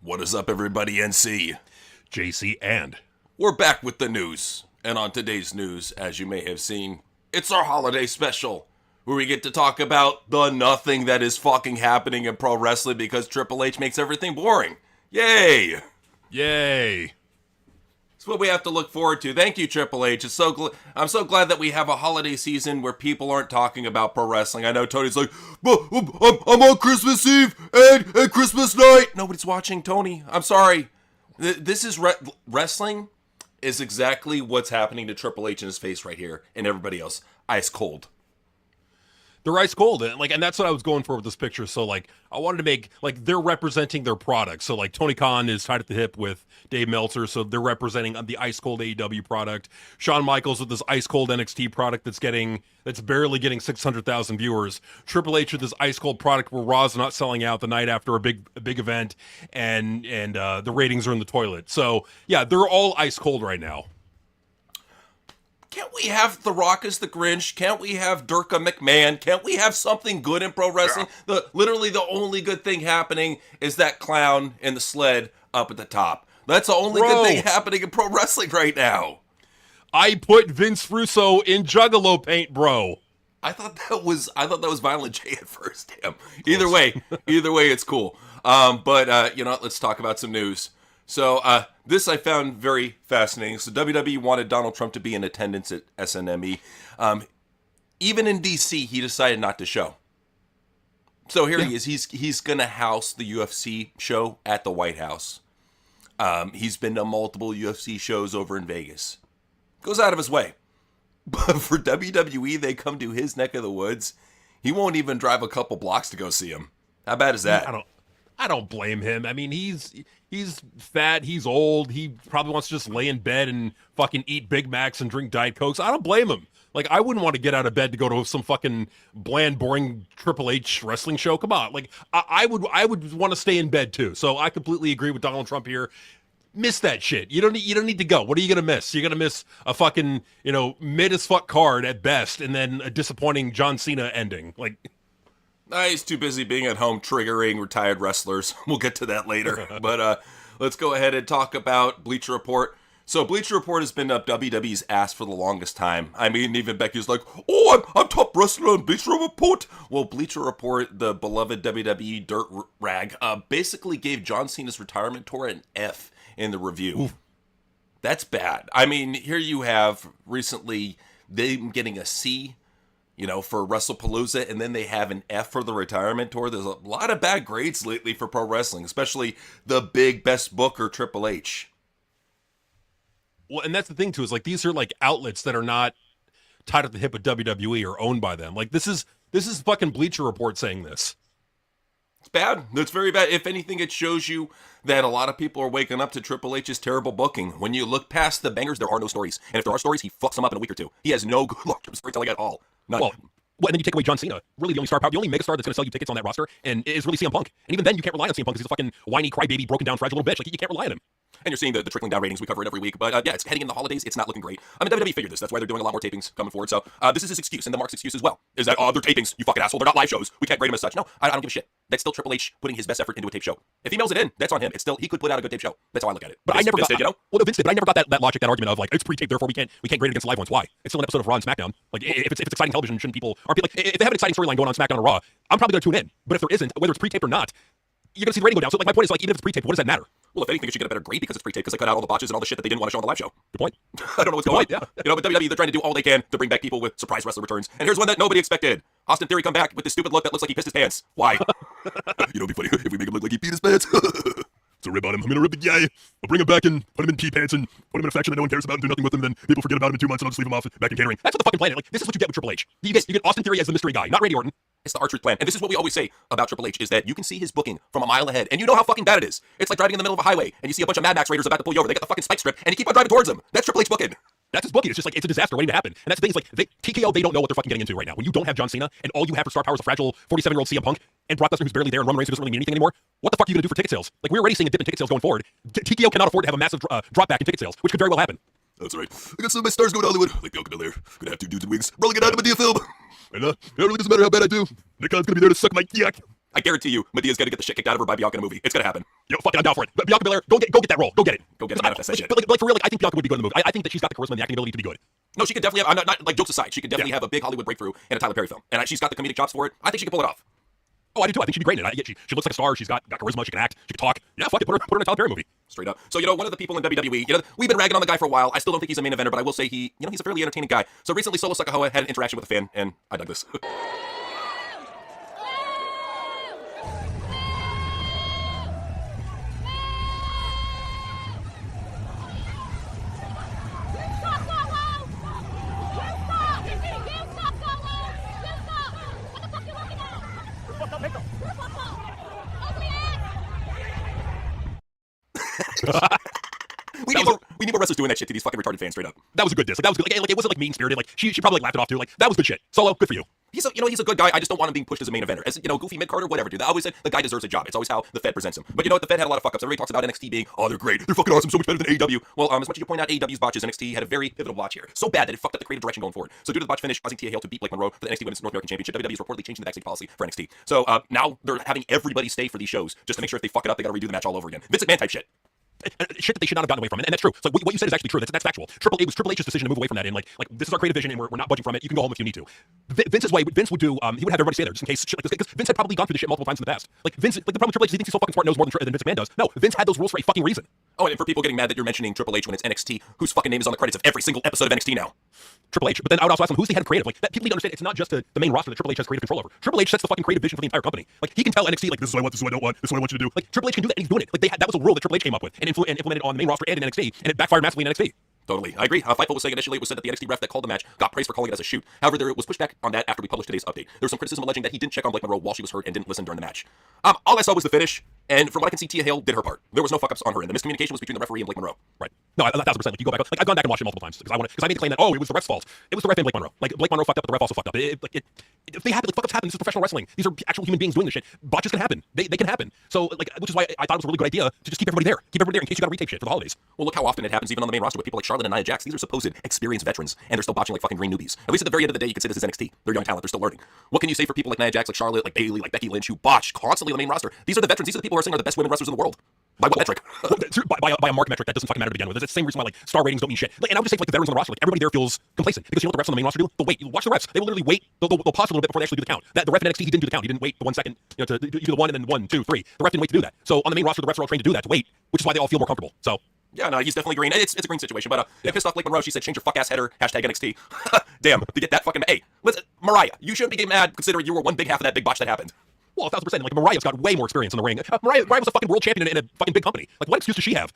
What is up, everybody? NC. JC and We're back with the news. And on today's news, as you may have seen, it's our holiday special, where we get to talk about the nothing that is fucking happening in pro wrestling because Triple H makes everything boring. Yay! yay. It's what we have to look forward to. Thank you, Triple H. I'm so glad that we have a holiday season where people aren't talking about pro wrestling. I know Tony's like, but I'm on Christmas Eve and Christmas night. Nobody's watching, Tony. I'm sorry. This is wrestling is exactly what's happening to Triple H in his face right here, and everybody else. Ice cold. They're ice cold, and that's what I was going for with this picture. So I wanted to make they're representing their product. So Tony Khan is tied at the hip with Dave Meltzer, so they're representing the ice cold AEW product. Shawn Michaels with this ice cold NXT product that's barely getting 600,000 viewers. Triple H with this ice cold product where Raw's not selling out the night after a big event, and the ratings are in the toilet. So yeah, they're all ice cold right now. Can't we have The Rock as the Grinch? Can't we have Durka McMahon? Can't we have something good in pro wrestling? Yeah. Literally the only good thing happening is that clown in the sled up at the top. That's the only good thing happening in pro wrestling right now. I put Vince Russo in Juggalo paint, bro. I thought that was Violent J at first. Damn. Either way, it's cool. But let's talk about some news. So this I found very fascinating. So WWE wanted Donald Trump to be in attendance at SNME. Even in DC, he decided not to show. So here he is. He's going to house the UFC show at the White House. He's been to multiple UFC shows over in Vegas. Goes out of his way. But for WWE, they come to his neck of the woods. He won't even drive a couple blocks to go see him. How bad is that? I don't blame him. I mean, he's fat, he's old, he probably wants to just lay in bed and fucking eat Big Macs and drink Diet Cokes. I don't blame him. I wouldn't want to get out of bed to go to some fucking bland, boring Triple H wrestling show. Come on. I would want to stay in bed too. So I completely agree with Donald Trump here. Miss that shit. You don't need to go. What are you gonna miss? You're gonna miss a fucking, mid as fuck card at best, and then a disappointing John Cena ending. He's too busy being at home triggering retired wrestlers. We'll get to that later. But let's go ahead and talk about Bleacher Report. So Bleacher Report has been up WWE's ass for the longest time. I mean, even Becky's like, oh, I'm top wrestler on Bleacher Report. Well, Bleacher Report, the beloved WWE dirt rag, basically gave John Cena's retirement tour an F in the review. Oof. That's bad. I mean, here you have recently them getting a C, for WrestlePalooza, and then they have an F for the retirement tour. There's a lot of bad grades lately for pro wrestling, especially the big best booker, Triple H. Well, and that's the thing, too, is these are outlets that are not tied at the hip with WWE or owned by them. This is fucking Bleacher Report saying this. It's bad. It's very bad. If anything, it shows you that a lot of people are waking up to Triple H's terrible booking. When you look past the bangers, there are no stories. And if there are stories, he fucks them up in a week or two. He has no good long-term storytelling at all. None. Well, and then you take away John Cena. Really, the only megastar that's going to sell you tickets on that roster, and is really CM Punk. And even then, you can't rely on CM Punk because he's a fucking whiny, crybaby, broken down, fragile little bitch. You can't rely on him. And you're seeing the trickling down ratings. We cover it every week. But it's heading in the holidays. It's not looking great. I mean, WWE figured this. That's why they're doing a lot more tapings coming forward. So this is his excuse, and the Mark's excuse as well. Is that, they're tapings, you fucking asshole. They're not live shows. We can't grade them as such. No, I don't give a shit. That's still Triple H putting his best effort into a tape show. If he mails it in, that's on him. It's still, he could put out a good tape show. That's how I look at it. But I never Vince did, Well, no, Vince did, but I never got that logic, that argument of it's pre-taped, therefore we can't grade it against the live ones. Why? It's still an episode of Raw and SmackDown. If it's exciting television, shouldn't people, if they have an exciting storyline going on SmackDown or Raw, I'm probably going to tune in. But if there isn't, whether it's pre-taped or not, you're going to see the rating go down. So my point is, even if it's pre-taped, what does that matter? Well, if anything, it should get a better grade because it's pre-taped, because they cut out all the botches and all the shit that they didn't want to show on the live show. Good point. I don't know what's going on. Yeah. But WWE, they're trying to do all they can to bring back people with surprise wrestler returns. And here's one that nobody expected. Austin Theory come back with this stupid look that looks like he pissed his pants. Why? It'd be funny if we make him look like he peed his pants. It's a rib on him. I'm going to rib the guy. I'll bring him back and put him in pee pants and put him in a faction that no one cares about and do nothing with him. And then people forget about him in 2 months and I'll just leave him off back in catering. That's what the fucking plan is. This is what you get with Triple H. You get Austin Theory as the mystery guy, not Randy Orton. It's the R-Truth plan. And this is what we always say about Triple H, is that you can see his booking from a mile ahead, and you know how fucking bad it is. It's like driving in the middle of a highway, and you see a bunch of Mad Max Raiders about to pull you over. They got the fucking spike strip, and you keep on driving towards them. That's Triple H booking. That's his booking. It's just it's a disaster waiting to happen. And that's the thing, TKO, they don't know what they're fucking getting into right now. When you don't have John Cena, and all you have for star power is a fragile 47-year-old CM Punk, and Brock Lesnar who's barely there, and Roman Reigns who doesn't really mean anything anymore, what the fuck are you going to do for ticket sales? We're already seeing a dip in ticket sales going forward. TKO cannot afford to have a massive drop back in ticket sales, which could very well happen. That's right. I got some of my stars going to Hollywood, like Bianca Belair. Gonna have 2 dudes in wigs rolling it out of a Madea film. And it really doesn't matter how bad I do. Nick Khan's gonna be there to suck my yuck. I guarantee you, Medea's gonna get the shit kicked out of her by Bianca in a movie. It's gonna happen. Yo, fuck it, I'm down for it. But Bianca Belair, go get that role. Go get it. Go get it. Manifest that shit. But like for real, like I think Bianca would be good in the movie. I think that she's got the charisma and the acting ability to be good. No, she could definitely have. I'm not like jokes aside. She could definitely have a big Hollywood breakthrough in a Tyler Perry film, and she's got the comedic chops for it. I think she can pull it off. Oh, I do too. I think she'd be great in it. She looks like a star. She's got charisma. She can act. She can talk. Yeah, fuck it. Put her in a Tyler Perry movie. Straight up. So, one of the people in WWE, we've been ragging on the guy for a while. I still don't think he's a main eventer, but I will say he's a fairly entertaining guy. So recently, Solo Sikoa had an interaction with a fan, and I dug this. We need more wrestlers doing that shit to these fucking retarded fans, straight up. That was a good diss. Like, that was good. Like it wasn't like mean spirited. Like she probably laughed it off too. Like that was good shit. Solo, good for you. He's a good guy. I just don't want him being pushed as a main eventer. As goofy mid-carder, whatever, dude. I always said the guy deserves a job. It's always how the Fed presents him. But you know what? The Fed had a lot of fuck-ups. Everybody talks about NXT being, oh, they're great. They're fucking awesome. So much better than AEW. Well, as much as you point out AEW's botches, NXT had a very pivotal botch here. So bad that it fucked up the creative direction going forward. So due to the botch finish, causing Tia Hale to beat Blake Monroe for the NXT Women's North American Championship, WWE is reportedly changing the backstage policy for NXT. So now they're having everybody stay for these shows just to make sure if they fuck it up, they gotta redo the match all over again. Vince McMahon type shit. Shit that they should not have gotten away from, and that's true. So what you said is actually true. That's factual. It was Triple H's decision to move away from that, and like this is our creative vision, and we're not budging from it. You can go home if you need to. Vince's way, Vince would do, he would have everybody stay there just in case shit like this, because Vince had probably gone through this shit multiple times in the past. Like Vince, like the problem with Triple H is he thinks he's so fucking smart, knows more than Vince McMahon does. No, Vince had those rules for a fucking reason. Oh, and for people getting mad that you're mentioning Triple H when it's NXT, whose fucking name is on the credits of every single episode of NXT now? Triple H. But then I would also ask them, who's the head of creative? Like that, people need to understand it's not just the main roster that Triple H has creative control over. Triple H sets the fucking creative vision for the entire company. Like he can tell NXT, like this is what I want, this is what I don't want, this is what I want you to do. Like Triple H can do that, and he's doing it. Like that was a rule that Triple H came up with and implemented on the main roster and in NXT, and it backfired massively in NXT. Totally. I agree. Fightful was saying initially it was said that the NXT ref that called the match got praised for calling it as a shoot. However, there was pushback on that after we published today's update. There was some criticism alleging that he didn't check on Blake Monroe while she was hurt and didn't listen during the match. All I saw was the finish, and from what I can see, Tia Hale did her part. There was no fuck-ups on her end. The miscommunication was between the referee and Blake Monroe. Right. No, 1,000%. Like you go back, like I've gone back and watched it multiple times because I made the claim that it was the ref's fault. It was the ref and Blake Monroe. Like Blake Monroe fucked up, but the ref also fucked up. If they happen, like fuck-ups happen. This is professional wrestling. These are actual human beings doing this shit. Botches can happen. They can happen. So which is why I thought it was a really good idea to just keep everybody there. Keep everybody there in case you got to retake shit for the holidays. Well, look how often it happens even on the main roster with people like Charlotte and Nia Jax. These are supposed experienced veterans, and they're still botching like fucking green newbies. At least at the very end of the day, you could say this is NXT. They're young talent. They're still learning. What can you say for people like Nia Jax, like Charlotte, like Bayley, like Becky Lynch, who botch constantly on the main roster? These are the veterans. These are the people who are saying are the best women wrestlers in the world. By what metric? by a mark metric that doesn't fucking matter to begin with. It's the same reason why like star ratings don't mean shit. Like, and I would just say like the veterans on the roster, like everybody there feels complacent because you know what the refs on the main roster do? They'll wait. You watch the refs. They will literally wait. They'll pause a little bit before they actually do the count. That the ref in NXT, he didn't do the count. He didn't wait the 1 second, to do the one and then 1, 2, 3. The ref didn't wait to do that. So on the main roster, the refs are all trained to do that, to wait, which is why they all feel more comfortable. So. Yeah, no, he's definitely green. It's a green situation, but it pissed off Blake Monroe. She said, change your fuck ass header, hashtag NXT. Damn, to get that fucking, hey, Mariah, you shouldn't be getting mad considering you were one big half of that big botch that happened. Well, 1,000%. Like Mariah's got way more experience in the ring. Mariah was a fucking world champion in a fucking big company. Like what excuse does she have?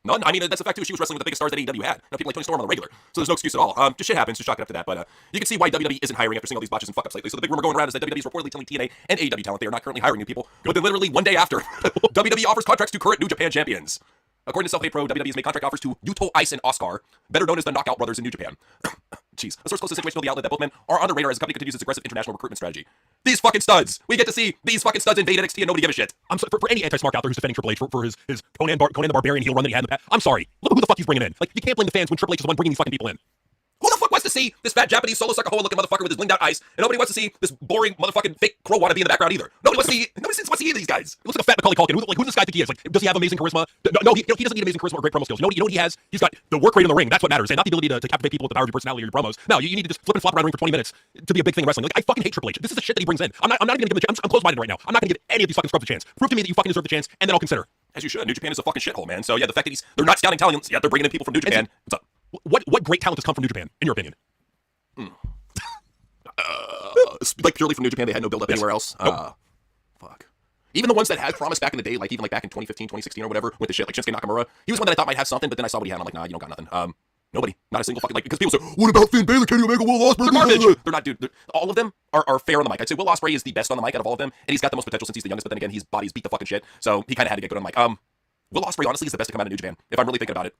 None. I mean, that's a fact too. She was wrestling with the biggest stars that AEW had. Now people like Tony Storm on the regular. So there's no excuse at all. Just shit happens. Just chalk it up to that. But you can see why WWE isn't hiring after seeing all these botches and fuck-ups lately. So the big rumor going around is that WWE is reportedly telling TNA and AEW talent they are not currently hiring new people. But then literally one day after, WWE offers contracts to current New Japan champions. According to Self-Made Pro, WWE has made contract offers to Yuto, Ice, and Oscar, better known as the Knockout Brothers in New Japan. Jeez. A source close to the situation told the outlet that both men are on the radar as the company continues its aggressive international recruitment strategy. These fucking studs! We get to see these fucking studs invade NXT and nobody give a shit. I'm sorry, for any anti-smart out there who's defending Triple H for his Conan the Barbarian heel run that he had in the past, I'm sorry. Look who the fuck he's bringing in. Like, you can't blame the fans when Triple H is the one bringing these fucking people in. Who the fuck wants to see this fat Japanese Solo Sikoa looking motherfucker with his blinged out eyes? And nobody wants to see this boring motherfucking fake crow wannabe in the background either. Nobody wants to see these guys. He looks like a fat Macaulay Culkin. Who does this guy think he is? Like, does he have amazing charisma? No, he doesn't need amazing charisma or great promo skills. You know what he has? He's got the work rate in the ring. That's what matters, and not the ability to captivate people with the power of your personality or your promos. No, you need to just flip and flop around the ring for 20 minutes to be a big thing in wrestling. Like, I fucking hate Triple H. This is the shit that he brings in. I'm not even gonna give him a chance. I'm close-minded right now. I'm not gonna give any of these fucking scrubs a chance. Prove to me that you fucking deserve the chance, and then I'll consider. As you should. New Japan is a fucking shithole, man. So yeah, the fact that they're not scouting talents, yet they're bringing in people from New Japan. What's up? What great talent has come from New Japan, in your opinion? Like purely from New Japan, they had no build up anywhere else. Fuck. Even the ones that had promise back in the day, like even like back in 2015, 2016 or whatever, with the shit like Shinsuke Nakamura, he was one that I thought might have something, but then I saw what he had, and I'm like, nah, you don't got nothing. Nobody, not a single fucking, like, because people say, what about Finn Balor, Kenny Omega, Will Ospreay? They're garbage. They're not, dude. All of them are fair on the mic. I'd say Will Ospreay is the best on the mic out of all of them, and he's got the most potential since he's the youngest. But then again, his body's beat the fucking shit, so he kind of had to get good on the mic. Will Ospreay honestly is the best to come out of New Japan, if I'm really thinking about it.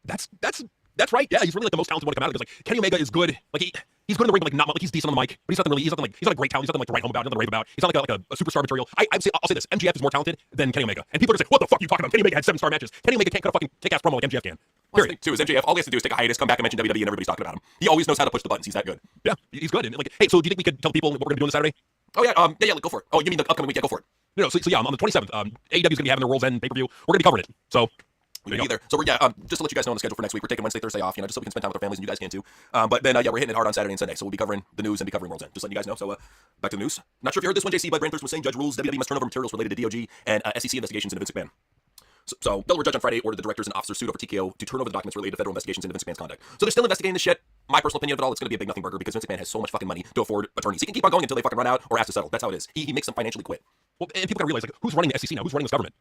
That's right. Yeah, he's really like the most talented one to come out because like Kenny Omega is good. Like he's good in the ring, but like not like he's decent on the mic, but he's not a great talent. He's nothing like to write home about, nothing to rave about. He's not like a superstar material. I'll say this: MJF is more talented than Kenny Omega, and people are gonna say, "What the fuck are you talking about? Kenny Omega had 7-star matches. Kenny Omega can't cut a fucking kick-ass promo like MJF can." Well, the thing too is MJF. All he has to do is take a hiatus, come back, and mention WWE, and everybody's talking about him. He always knows how to push the buttons. He's that good. Yeah, he's good. And like, hey, so do you think we could tell people what we're gonna be doing this Saturday? Oh yeah, yeah, go for it. Oh, you mean the upcoming weekend? Go for it. So yeah, on the 27th, AEW is going to be having their World's End pay-per-view. We're going to be covering it. So either. So just to let you guys know on the schedule for next week, we're taking Wednesday, Thursday off, just so we can spend time with our families, and you guys can too. But then, we're hitting it hard on Saturday and Sunday, so we'll be covering the news and be covering World's End. Just letting you guys know. So, back to the news. Not sure if you heard this one, JC, but Brand Thurston was saying Judge rules WWE must turn over materials related to DOG and SEC investigations into Vince McMahon. So, Delaware judge on Friday ordered the directors and officers sued over TKO to turn over the documents related to federal investigations into Vince McMahon's conduct. So they're still investigating this shit. My personal opinion of it all, it's going to be a big nothing burger because Vince McMahon has so much fucking money to afford attorneys. He can keep on going until they fucking run out or ask to settle. That's how it is. He makes them financially quit. Well, and people got to realize, who's running the SEC now? Who's running this government?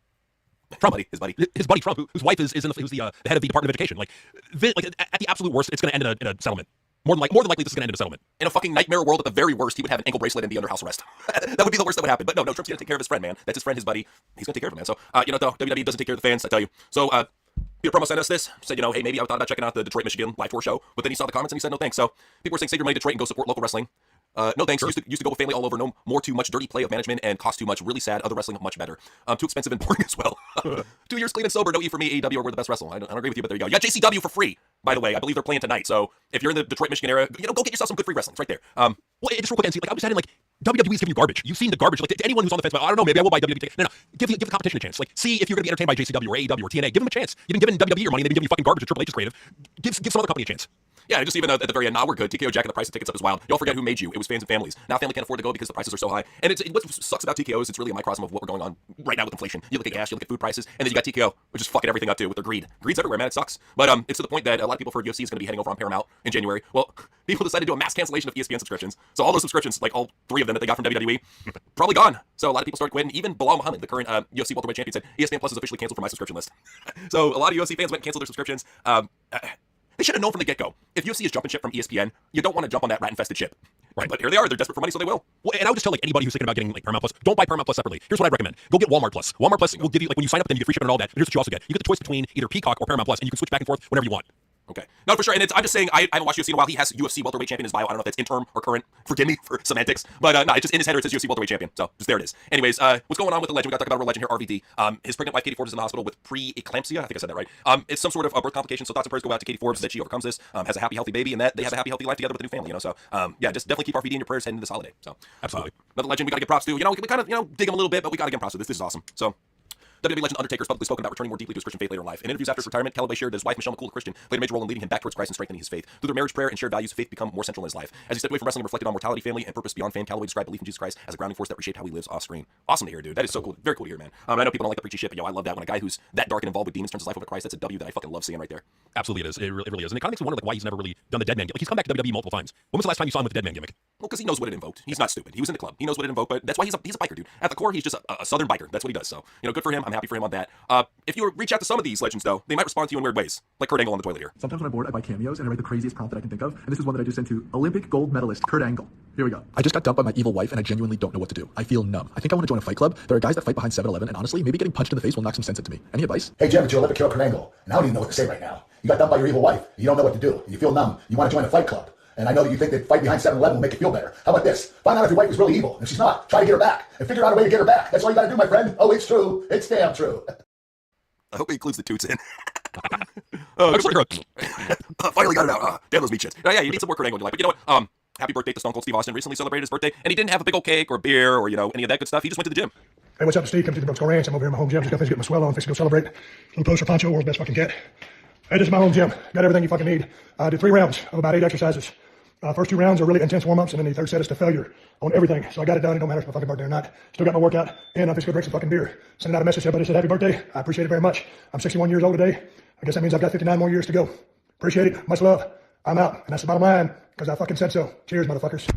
Trump, his buddy Trump, whose wife is who's the head of the Department of Education. At the absolute worst, it's going to end in a settlement. More than likely, this is going to end in a settlement. In a fucking nightmare world, at the very worst, he would have an ankle bracelet and be under house arrest. That would be the worst that would happen. But no, Trump's going to take care of his friend, man. That's his friend, his buddy. He's going to take care of him, man. So, though, WWE doesn't take care of the fans, I tell you. So, Peter Promo sent us this, said, hey, maybe I thought about checking out the Detroit, Michigan live tour show, but then he saw the comments and he said, no thanks. So, people were saying, save your money to Detroit and go support local wrestling. No thanks. Sure. Used to go with family all over. No more too much dirty play of management and cost too much. Really sad. Other wrestling much better. Too expensive and boring as well. 2 years clean and sober. No E for me. AEW are the best wrestling. I don't agree with you, but there you go. You got JCW for free, by the way. I believe they're playing tonight. So if you're in the Detroit, Michigan area, go get yourself some good free wrestling. It's right there. Well, just real quick, NC, I was saying, WWE's giving you garbage. You've seen the garbage. To anyone who's on the fence, I don't know, maybe I will buy WWE. No, give the competition a chance. See if you're going to be entertained by JCW or AEW or TNA. Give them a chance. You've been giving WWE your money, they've been giving you fucking garbage at Triple H's creative. Give some other company a chance. Yeah, just even at the very end, now we're good. TKO jacking the price of tickets up is wild. Y'all forget who made you. It was fans and families. Now family can't afford to go because the prices are so high. And what sucks about TKO is it's really a microcosm of what we're going on right now with inflation. You look at gas, you look at food prices, and then you got TKO, which is fucking everything up too with their greed. Greed's everywhere, man. It sucks. But it's to the point that a lot of people for UFC is going to be heading over on Paramount in January. Well, people decided to do a mass cancellation of ESPN subscriptions. So all those subscriptions, all 3 of them that they got from WWE, probably gone. So a lot of people started quitting. Even Bilal Muhammad, the current UFC welterweight champion, said ESPN Plus is officially canceled from my subscription list. So a lot of UFC fans went and canceled their subscriptions. They should have known from the get-go. If UFC is jumping ship from ESPN, you don't want to jump on that rat-infested ship. Right, but here they are. They're desperate for money, so they will. Well, and I would just tell anybody who's thinking about getting Paramount Plus, don't buy Paramount Plus separately. Here's what I'd recommend. Go get Walmart Plus. Walmart Plus will give you, when you sign up, then you get free shipping and all that. But here's what you also get. You get the choice between either Peacock or Paramount Plus, and you can switch back and forth whenever you want. Okay. No, for sure. And I'm just saying, I haven't watched UFC in a while. He has UFC welterweight champion in his bio. I don't know if that's interim or current. Forgive me for semantics. But no, it's just in his header, it says UFC welterweight champion. So just there it is. Anyways, what's going on with the legend? We got to talk about our legend here, RVD. His pregnant wife, Katie Forbes, is in the hospital with pre-eclampsia. I think I said that right. It's some sort of birth complication. So thoughts and prayers go out to Katie Forbes that she overcomes this, has a happy, healthy baby, and that they have a happy, healthy life together with a new family, So, just definitely keep RVD in your prayers heading into this holiday. So, absolutely. Another legend we got to give props to. We kind of, dig him a little bit, but we got to give him props to this. This is awesome. So, WWE legend Undertaker has publicly spoken about returning more deeply to his Christian faith later in life. In interviews after his retirement, Calloway shared that his wife, Michelle McCool, a Christian, played a major role in leading him back towards Christ and strengthening his faith. Through their marriage, prayer, and shared values, faith become more central in his life. As he stepped away from wrestling and reflected on mortality, family, and purpose beyond fame, Calloway described belief in Jesus Christ as a grounding force that reshaped how he lives off screen. Awesome to hear, dude. That is so cool. Very cool to hear, man. I know people don't like the preachy shit, but I love that when a guy who's that dark and involved with demons turns his life over to Christ. That's a W that I fucking love seeing right there. Absolutely, it is. It really is. And it kind of makes me wonder why he's never really done the dead man gimmick. He's come back to WWE multiple times. When was the last time you saw him with the dead man gimmick? Well, because he knows what it invoked. He's not stupid. He was in the club. He knows what it invoked, but that's why he's a biker, dude. At the core, he's just a southern biker. That's what he does. So, good for him. I'm happy for him on that. If you reach out to some of these legends, though, they might respond to you in weird ways, like Kurt Angle on the toilet here. Sometimes when I'm bored, I buy cameos and I write the craziest prompt that I can think of, and this is one that I just sent to Olympic gold medalist Kurt Angle. Here we go. I just got dumped by my evil wife, and I genuinely don't know what to do. I feel numb. I think I want to join a fight club. There are guys that fight behind 7-Eleven, and honestly, maybe getting punched in the face will knock some sense into me. Any advice? Hey, Jim, it's your Olympic hero Kurt Angle, and I don't even know what to say right now. You got dumped by your evil wife, and you don't know what to do, and you feel numb. You want to join a fight club. And I know that you think that fight behind 7-Eleven will make you feel better. How about this? Find out if your wife is really evil. And if she's not, try to get her back. And figure out a way to get her back. That's all you got to do, my friend. Oh, it's true. It's damn true. I hope he includes the toots in. Finally got it out. Damn those meat shits. Yeah, you need some more Kurt Angle in your life. But you know what? Happy birthday to Stone Cold Steve Austin. Recently celebrated his birthday, and he didn't have a big old cake or beer or, any of that good stuff. He just went to the gym. Hey, what's up, Steve? Come to the Brooks Ranch. I'm over here in my home gym. Just got things to get my swell on. Fix to go celebrate. Little poster poncho, world's best fucking get. Hey, this is my home gym. Got everything you fucking need. I did 3 rounds of about 8 exercises. First 2 rounds are really intense warm-ups, and then the third set is to failure on everything. So I got it done. It don't matter if it's my fucking birthday or not. Still got my workout, and I'm just gonna drink some fucking beer. Sending out a message to everybody that said happy birthday. I appreciate it very much. I'm 61 years old today. I guess that means I've got 59 more years to go. Appreciate it. Much love. I'm out, and that's the bottom line, because I fucking said so. Cheers, motherfuckers.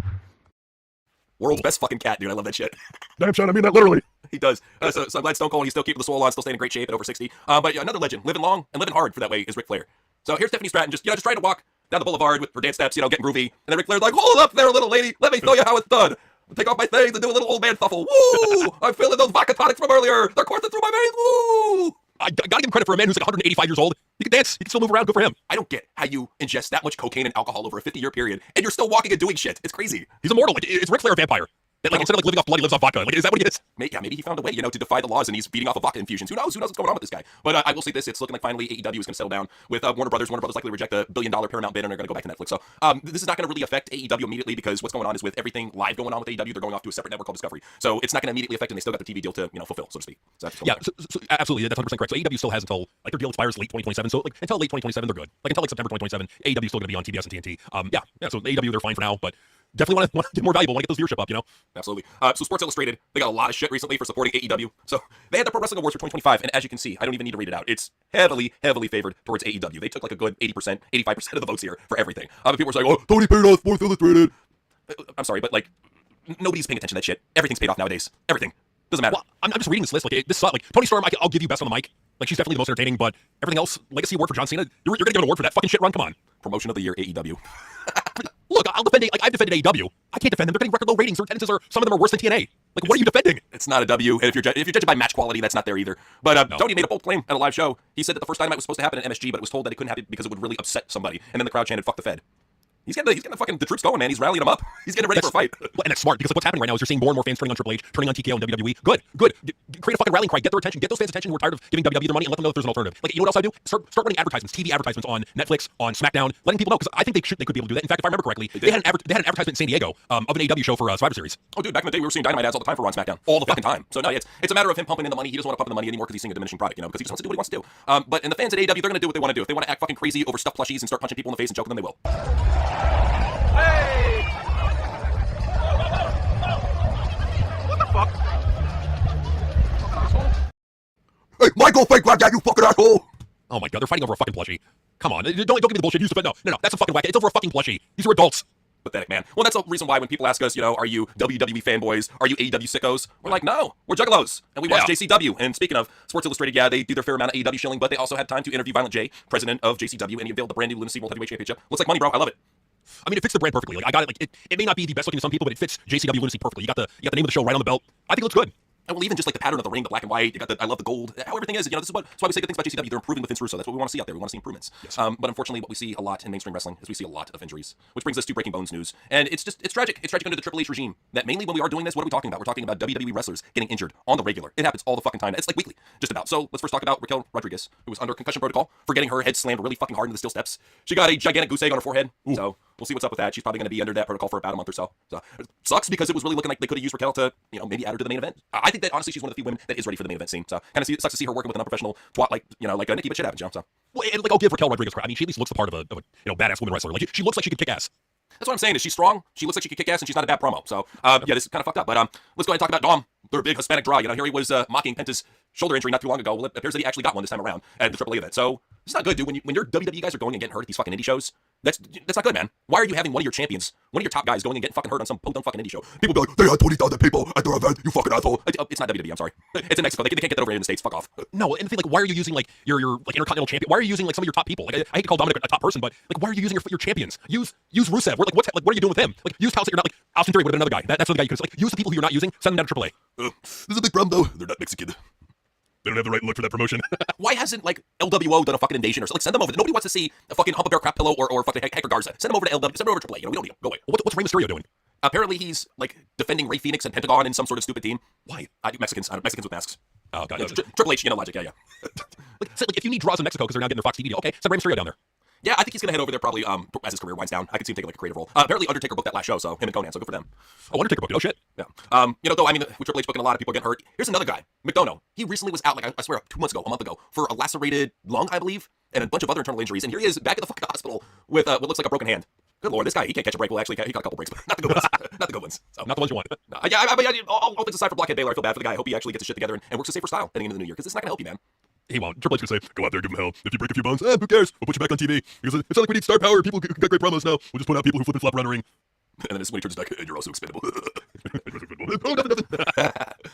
World's best fucking cat, dude. I love that shit. Damn son, I mean that literally. He does. So I'm glad Stone Cold, he's still keeping the swole on, still staying in great shape at over 60. But another legend, living long and living hard for that way, is Ric Flair. So here's Stephanie Stratton, just trying to walk down the boulevard with her dance steps, getting groovy. And then Ric Flair's like, hold up there, little lady. Let me show you how it's done. Take off my things and do a little old man shuffle. Woo! I'm feeling those vodka tonics from earlier. They're coursing through my veins. Woo! I gotta give him credit for a man who's like 185 years old. He can dance. He can still move around. Good for him. I don't get how you ingest that much cocaine and alcohol over a 50-year period, and you're still walking and doing shit. It's crazy. He's immortal. Is Ric Flair a vampire? That, like, instead of like living off blood, he lives off vodka. Like, is that what he is? Maybe he found a way, to defy the laws, and he's feeding off of vodka infusions. Who knows? Who knows what's going on with this guy? But I will say this: it's looking like finally AEW is going to settle down with Warner Brothers. Warner Brothers likely reject a $1 billion Paramount bid, and they're going to go back to Netflix. So this is not going to really affect AEW immediately because what's going on is with everything live going on with AEW, they're going off to a separate network called Discovery. So it's not going to immediately affect, and they still got the TV deal to fulfill, so to speak. So Yeah, so absolutely, that's 100% correct. So AEW still has until like their deal expires late 2027. So like until late 2027, they're good. Like until like September 2027, AEW is still going to be on TBS and TNT. Yeah. So AEW they're fine for now, but definitely want to get more valuable, want to get those viewership up, Absolutely. So Sports Illustrated, they got a lot of shit recently for supporting AEW. So they had the Pro Wrestling Awards for 2025, and as you can see, I don't even need to read it out. It's heavily favored towards AEW. They took like a good 80%, 85% of the votes here for everything. People were saying, oh, Tony paid off Sports Illustrated. I'm sorry, but like, nobody's paying attention to that shit. Everything's paid off nowadays. Everything. Doesn't matter. Well, I'm just reading this list. Like, this like Tony Storm, I'll give you best on the mic. Like, she's definitely the most entertaining, but everything else, Legacy Award for John Cena, you're going to give an award for that fucking shit run? Come on. Promotion of the year, AEW. Look, I'll defend it. Like, I've defended AEW. I can't defend them. They're getting record low ratings. Their attendances are, some of them are worse than TNA. Like, what are you defending? It's not a W, and if you're judging by match quality, that's not there either. But Tony made a bold claim at a live show. He said that the first Dynamite was supposed to happen at MSG, but it was told that it couldn't happen because it would really upset somebody. And then the crowd chanted, "Fuck the Fed." He's getting the troops going, man. He's rallying them up. He's getting ready for a fight. Well, and that's smart because like, what's happening right now is you're seeing more and more fans turning on Triple H, turning on TKO and WWE. Good. Create a fucking rallying cry. Get their attention. Get those fans' attention who are tired of giving WWE their money and let them know that there's an alternative. Like, you know what else I do? Start running advertisements, TV advertisements on Netflix, on SmackDown, letting people know because I think they could be able to do that. In fact, if I remember correctly, they had an advertisement in San Diego of an AEW show for Survivor Series. Oh, dude, back in the day, we were seeing Dynamite ads all the time for Raw and SmackDown. All the fucking time. So, no, it's a matter of him pumping in the money. He doesn't want to pump in the money anymore because he's seeing a diminishing product, because he just wants to do what he wants to do. But in the fans at AEW, they're going to do what they want to do. If they want to act fucking crazy over stuffed plushies and start punching people in the face and choking them, they will. Hey! What the fuck? Hey, Michael, fake grab that, you fucking asshole! Oh my god, they're fighting over a fucking plushie. Come on, don't give me the bullshit. Use the no, that's a fucking whack. It's over a fucking plushie. These are adults. Pathetic, man. Well, that's the reason why when people ask us, are you WWE fanboys? Are you AEW sickos? We're like, no, we're juggalos. And we watch JCW. And speaking of Sports Illustrated, yeah, they do their fair amount of AEW shilling, but they also had time to interview Violent J, president of JCW, and he unveiled the brand new Lunacy World Heavyweight Championship. Looks like money, bro. I love it. I mean, it fits the brand perfectly. Like, I got it. Like, it may not be the best looking to some people, but it fits JCW Lunacy perfectly. You got the name of the show right on the belt. I think it looks good. And well, even just like the pattern of the ring, the black and white, you got I love the gold, how everything is. This is why we say good things about JCW. They're improving with Vince Russo. That's what we want to see out there. We want to see improvements. Yes. But unfortunately, what we see a lot in mainstream wrestling is we see a lot of injuries, which brings us to Breaking Bones news. And it's tragic. It's tragic under the Triple H regime. That mainly when we are doing this, what are we talking about? We're talking about WWE wrestlers getting injured on the regular. It happens all the fucking time. It's like weekly, just about. So let's first talk about Raquel Rodriguez, who was under concussion protocol for getting her head slammed really fucking hard into the steel steps. She got a gigantic goose egg on her forehead. Ooh. So we'll see what's up with that. She's probably going to be under that protocol for about a month or so. So it sucks because it was really looking like they could have used Raquel to, maybe add her to the main event. I think that honestly she's one of the few women that is ready for the main event scene. So kind of sucks to see her working with an unprofessional twat like Nikki, but shit happens, So. Well, and like I'll give Raquel Rodriguez credit. I mean, she at least looks the part of a badass woman wrestler. Like she looks like she could kick ass. That's what I'm saying. Is she's strong? She looks like she could kick ass, and she's not a bad promo. So yeah, this is kind of fucked up. But let's go ahead and talk about Dom, their big Hispanic draw. Here he was mocking Penta's shoulder injury not too long ago. Well, it appears that he actually got one this time around at the AAA event. So it's not good, dude. When your WWE guys are going and getting hurt at these fucking indie shows, that's not good, man. Why are you having one of your champions, one of your top guys, going and getting fucking hurt on some podunk fucking indie show? People be like, they had 20,000 people at their event. You fucking asshole. It's not WWE. I'm sorry. It's in Mexico. They can't get that over here in the States. Fuck off. No, and the thing, like, why are you using like your like intercontinental champion? Why are you using like some of your top people? Like, I hate to call Dominic a top person, but like, why are you using your champions? Use Rusev. What are you doing with him? Like, use Talent. You're not like Austin Theory would have been another guy. That's the guy you could like use the people who you're not using. Send them down to AAA. There's a big problem though. They're not Mexican. They don't have the right look for that promotion. Why hasn't like LWO done a fucking invasion or something? Like, send them over. Nobody wants to see a fucking Hump a Bear Crap Pillow or fucking Hector Garza. Send them over to LW. Send them over to AAA. We don't need them. Go away. What's Rey Mysterio doing? Apparently he's like defending Rey Fenix and Pentagon in some sort of stupid team. Why? Mexicans with masks. Oh god. Triple H, logic. Yeah. like if you need draws in Mexico because they're now getting their Fox TV deal, okay, send Rey Mysterio down there. Yeah, I think he's gonna head over there probably as his career winds down. I could see him taking like a creative role. Apparently Undertaker booked that last show, so him and Conan, so good for them. Oh, Undertaker booked it. Oh shit. Yeah. Though I mean with Triple H booking a lot of people getting hurt. Here's another guy, McDonough. He recently was out like I swear 2 months ago, a month ago, for a lacerated lung, I believe, and a bunch of other internal injuries. And here he is back at the fucking hospital with what looks like a broken hand. Good lord, this guy, he can't catch a break. Well, actually, he got a couple breaks, but not the good ones. Not the good ones. So. Not the ones you want. All things aside for Blockhead Baylor, I feel bad for the guy. I hope he actually gets his shit together and works a safer style heading into the new year, because it's not gonna help you, man. He won't. Triple H gonna say, go out there, give him hell. If you break a few bones, who cares? We'll put you back on TV. Because it's not like we need star power. People can get great promos now. We'll just point out people who flip and flop around the ring. And then this is when he turns back, and you're also expendable.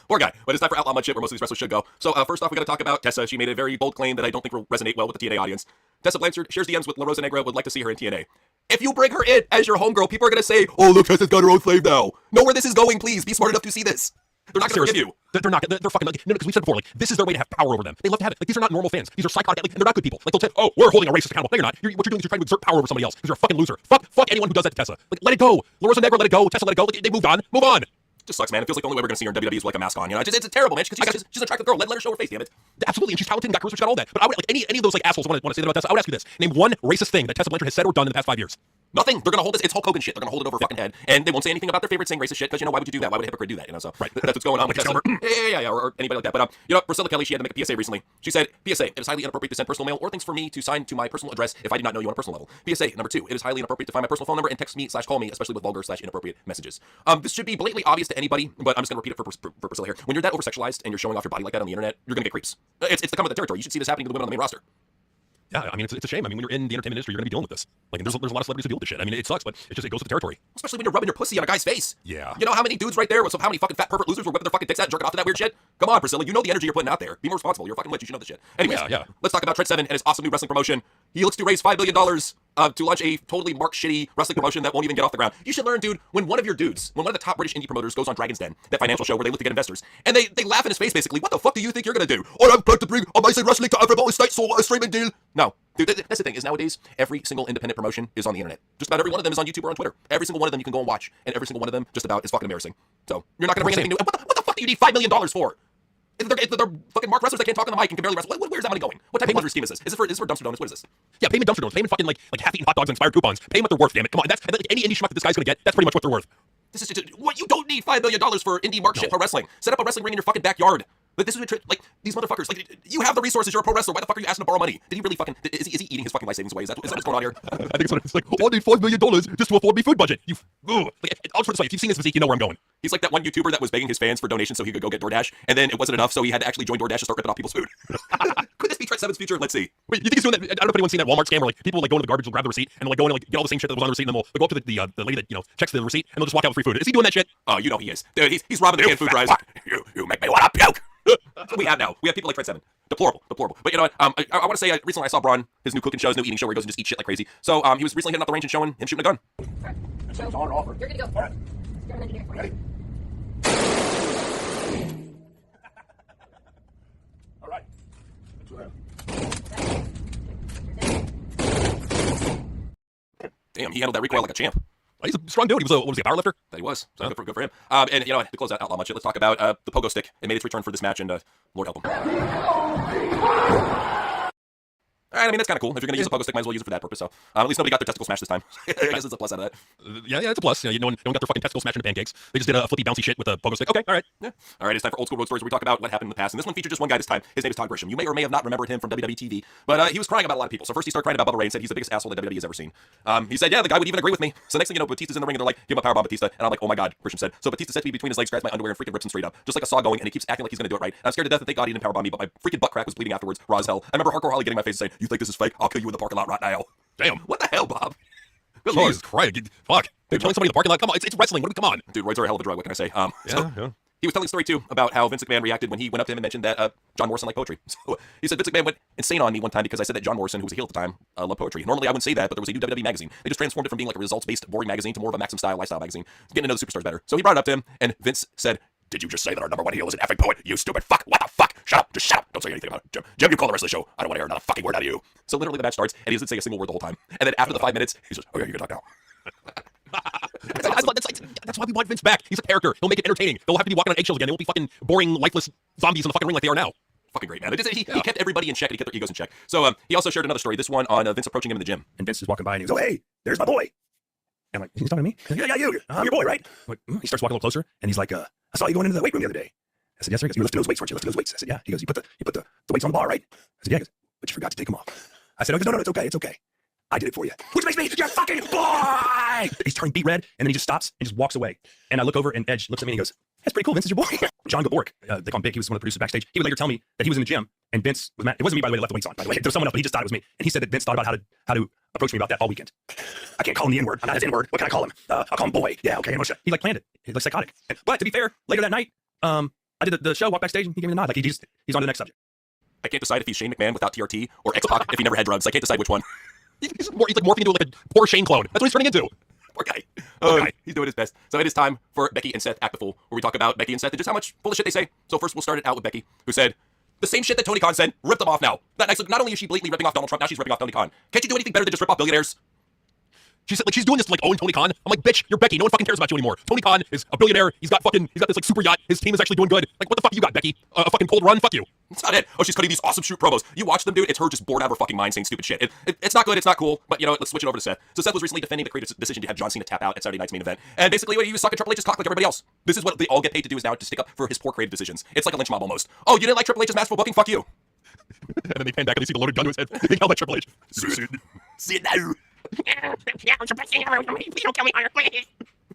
Poor guy. But it's time for Outlaw Mud shit, where most of these wrestlers should go. So first off, we got to talk about Tessa. She made a very bold claim that I don't think will resonate well with the TNA audience. Tessa Blanchard shares DMs with La Rosa Negra, would like to see her in TNA. If you bring her in as your homegirl, people are going to say, oh, look, Tessa's got her own slave now. Know where this is going, please. Be smart enough to see this. They're not going to forgive you. They're not. They're fucking. No, because we said before, like, this is their way to have power over them. They love to have it. Like, these are not normal fans. These are psychotic, like, and they're not good people. Like, they'll say, oh, we're holding a racist accountable. No, you're not. What you're doing is you're trying to exert power over somebody else because you're a fucking loser. Fuck anyone who does that to Tessa. Like, let it go. La Rosa Negra, let it go. Tessa, let it go. Like, they moved on. Move on. just sucks, man. It feels like the only way we're gonna see her in WWE is with, like, a mask on. You know, it's terrible, man. She's an attractive girl. Let her show her face, damn it. Absolutely, and she's talented and got charisma, she's got all that. But I would like any of those like assholes want to say that about Tessa. I would ask you this: name one racist thing that Tessa Blanchard has said or done in the past 5 years. Nothing. They're gonna hold this. It's Hulk Hogan shit. They're gonna hold it over her fucking head, and they won't say anything about their favorite saying racist shit because, you know, why would you do that? Why would a hypocrite do that? You know, so right. That's what's going on with Tessa. Yeah, or anybody like that. But you know, Priscilla Kelly, she had to make a PSA recently. She said, "PSA: It is highly inappropriate to send personal mail or things for me to sign to my personal address if I did not know you on a personal level. PSA number 2: It is highly inappropriate to find my personal phone number and text me / call me, especially with vulgar / inappropriate messages." This should be blatantly obvious to anybody, but I'm just gonna repeat it for Priscilla here. When you're that over sexualized and you're showing off your body like that on the internet, you're gonna get creeps. It's the come of the territory. You should see this happening to the women on the main roster. Yeah, I mean, it's a shame. I mean, when you're in the entertainment industry, you're going to be dealing with this. Like, there's a lot of celebrities who deal with this shit. I mean, it sucks, but it goes with the territory. Especially when you're rubbing your pussy on a guy's face. Yeah. You know how many dudes right there, so how many fucking fat pervert losers were whipping their fucking dicks out and jerking off to that weird shit? Come on, Priscilla, you know the energy you're putting out there. Be more responsible. You're a fucking witch. You should know this shit. Anyways, Yeah. Let's talk about Trent Seven and his awesome new wrestling promotion. He looks to raise $5 billion to launch a totally marked shitty wrestling promotion that won't even get off the ground. You should learn, dude, when one of the top British indie promoters goes on Dragon's Den, that financial show where they look to get investors, and they laugh in his face basically, what the fuck do you think you're gonna do? Oh, I'm proud to bring amazing wrestling to everybody states, so a streaming deal. No. Dude, that's the thing, is nowadays, every single independent promotion is on the internet. Just about every one of them is on YouTube or on Twitter. Every single one of them you can go and watch, and every single one of them just about is fucking embarrassing. So, you're not gonna bring anything new. What the fuck do you need $5 million for? They're fucking mark wrestlers that can't talk on the mic and can barely wrestle. Where's that money going? What type of laundry scheme is this? Is it for dumpster donuts? What is this? Yeah, payment dumpster donuts, payment fucking like half-eaten hot dogs and expired coupons. Pay them what they're worth, damn it. Come on, that's like, any indie schmuck that this guy's gonna get. That's pretty much what they're worth. This is just, what, you don't need $5 million for indie mark shit pro wrestling. Set up a wrestling ring in your fucking backyard. Like, this is like these motherfuckers. Like, you have the resources. You're a pro wrestler. Why the fuck are you asking to borrow money? Did he really fucking? Is he eating his fucking life savings away? Is that what's going on here? I think it's what it's like. Oh, I need $5 million just to afford me food budget. Like, I'll put it this way: if you've seen this physique, you know where I'm going. He's like that one YouTuber that was begging his fans for donations so he could go get DoorDash, and then it wasn't enough, so he had to actually join DoorDash and start ripping off people's food. Could this be Trent Seven's future? Let's see. Wait, you think he's doing that? I don't know if anyone's seen that Walmart scam where like people like go into the garbage, will grab the receipt, and like go in and like get all the same shit that was on the receipt, and then they'll go up to the lady that checks the receipt, and they'll just walk out with free food. Is he doing that shit? Oh, you know he is. Dude, he's robbing the canned food drives. You make me want to puke. That's what we have now. We have people like Trent Seven. Deplorable. But you know what? I want to say recently I saw Braun, his new cooking show, his new eating show where he goes and just eats shit like crazy. So he was recently hitting out the range and showing him shooting a gun. That sounds on offer. You're gonna go. All right. You're an engineer. Ready? All right. Damn, he handled that recoil like a champ. He's a strong dude. He was a powerlifter? That he was. So good for him. And you know, to close that outlaw much, let's talk about the pogo stick. It made its return for this match, and Lord help him. All right, I mean, that's kind of cool. If you're going to use a pogo stick, might as well use it for that purpose. So at least nobody got their testicle smashed this time. I guess it's a plus out of that. Yeah, it's a plus. You know, no one got their fucking testicles smashed into pancakes. They just did a flippy bouncy shit with a pogo stick. Okay, all right. Yeah. All right, it's time for Old School Road Stories where we talk about what happened in the past. And this one featured just one guy this time. His name is Todd Grisham. You may or may have not remembered him from WWE TV, but he was crying about a lot of people. So first he started crying about Bubba Ray and said he's the biggest asshole that WWE has ever seen. He said, yeah, the guy would even agree with me. So next thing you know, Batista's in the ring and they're like, give him a powerbomb, Batista. And I'm like, oh my God, Grisham said. So Batista said to me between his legs, grabs my underwear and freaking rips him straight up. Just like a saw going, and he keeps acting like he's going to do it right. And I'm scared to death that thank God he didn't powerbomb me, but my freaking butt crack was bleeding afterwards. Raw as hell. I remember Hardcore Holly getting my face and saying, you think this is fake? I'll kill you in the parking lot right now. Damn. What the hell, Bob? Good Lord. Jesus Christ. Fuck. They're killing somebody in the parking lot. Come on, it's wrestling. Come on. Dude, roids are a hell of a drug. What can I say? Yeah. He was telling a story too about how Vince McMahon reacted when he went up to him and mentioned that John Morrison liked poetry. So he said Vince McMahon went insane on me one time because I said that John Morrison, who was a heel at the time, loved poetry. Normally I wouldn't say that, but there was a new WWE magazine. They just transformed it from being like a results-based, boring magazine to more of a Maxim style lifestyle magazine, getting to know the superstars better. So he brought it up to him, and Vince said, "Did you just say that our number one heel is an effing poet? You stupid fuck! What the fuck? Shut up! Just shut up! Don't say anything about it. Jim, you call the rest of the show. I don't want to hear another fucking word out of you." So literally the match starts, and he doesn't say a single word the whole time. And then after the 5 minutes, he says, "Oh yeah, you can talk now." That's why we want Vince back. He's a character. He'll make it entertaining. They'll have to be walking on eggshells again. They won't be fucking boring, lifeless zombies in the fucking ring like they are now. Fucking great, man. He kept everybody in check, and he kept their egos in check. So he also shared another story, this one on Vince approaching him in the gym. And Vince is walking by and he goes, "Oh, hey, there's my boy." I'm like, "He's talking to me?" "Yeah, you. I'm your boy, right?" I'm like, He starts walking a little closer and he's like, "I saw you going into the weight room the other day." I said, "Yes, sir." He goes, "You lifted those weights, weren't you? Lifted those weights." I said, "Yeah." He goes, "You put the weights on the bar, right?" I said, "Yeah." He goes, "But you forgot to take them off." I said, "No, it's okay. It's okay. I did it for you." Which makes me your fucking boy. He's turning beet red, and then he just stops and just walks away. And I look over, and Edge looks at me and he goes, "That's pretty cool. Vince is your boy." John Gabork, they call him Big. He was one of the producers backstage. He would later tell me that he was in the gym, and Vince was mad. It wasn't me, by the way, that left the weights on. By the way, there was someone else, but he just thought it was me. And he said that Vince thought about how to approach me about that all weekend. I can't call him the N-word. I'm not his N-word. What can I call him? I'll call him boy. Yeah, okay. He like planned it. He's like psychotic. But to be fair, later that night, I did the show, walked backstage, and he gave me the nod. Like he's on to the next subject. I can't decide if he's Shane McMahon without TRT or X-Pac if he never had drugs. I can't decide which one. He's like morphing into like a poor Shane clone. That's what he's turning into. Poor guy. He's doing his best. So it is time for Becky and Seth Act the Fool, where we talk about Becky and Seth and just how much full of shit they say. So first we'll start it out with Becky, who said, the same shit that Tony Khan said, rip them off now. Not only is she blatantly ripping off Donald Trump, now she's ripping off Tony Khan. Can't you do anything better than just rip off billionaires? she's doing this to like Owen Tony Khan. I'm like, bitch, you're Becky. No one fucking cares about you anymore. Tony Khan is a billionaire. He's got this like super yacht. His team is actually doing good. Like, what the fuck you got, Becky? A fucking cold run? Fuck you. That's not it. Oh, she's cutting these awesome shoot promos. You watch them, dude. It's her just bored out of her fucking mind saying stupid shit. It's not good. It's not cool. But you know what? Let's switch it over to Seth. So Seth was recently defending the creative decision to have John Cena tap out at Saturday night's main event. And basically, he was sucking Triple H's cock like everybody else. This is what they all get paid to do, is now to stick up for his poor creative decisions. It's like a lynch mob almost. Oh, you didn't like Triple H's masterful booking? Fuck you. And then they pan back and they see the loaded gun to his head. They yell at Triple H. See it now. Please don't kill me, Hunter, please.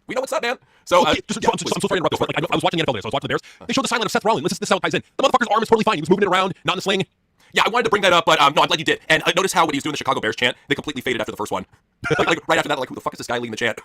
We know what's up, man. So, I'm so sorry to interrupt this, but like, I was watching the NFL today, so I was watching the Bears. They showed the sideline of Seth Rollins. This is how it ties in. The motherfucker's arm is totally fine. He was moving it around, not in the sling. yeah, I wanted to bring that up, but no, I'm glad you did. And notice how when he was doing the Chicago Bears chant, they completely faded after the first one. like right after that, like, who the fuck is this guy leading the chant?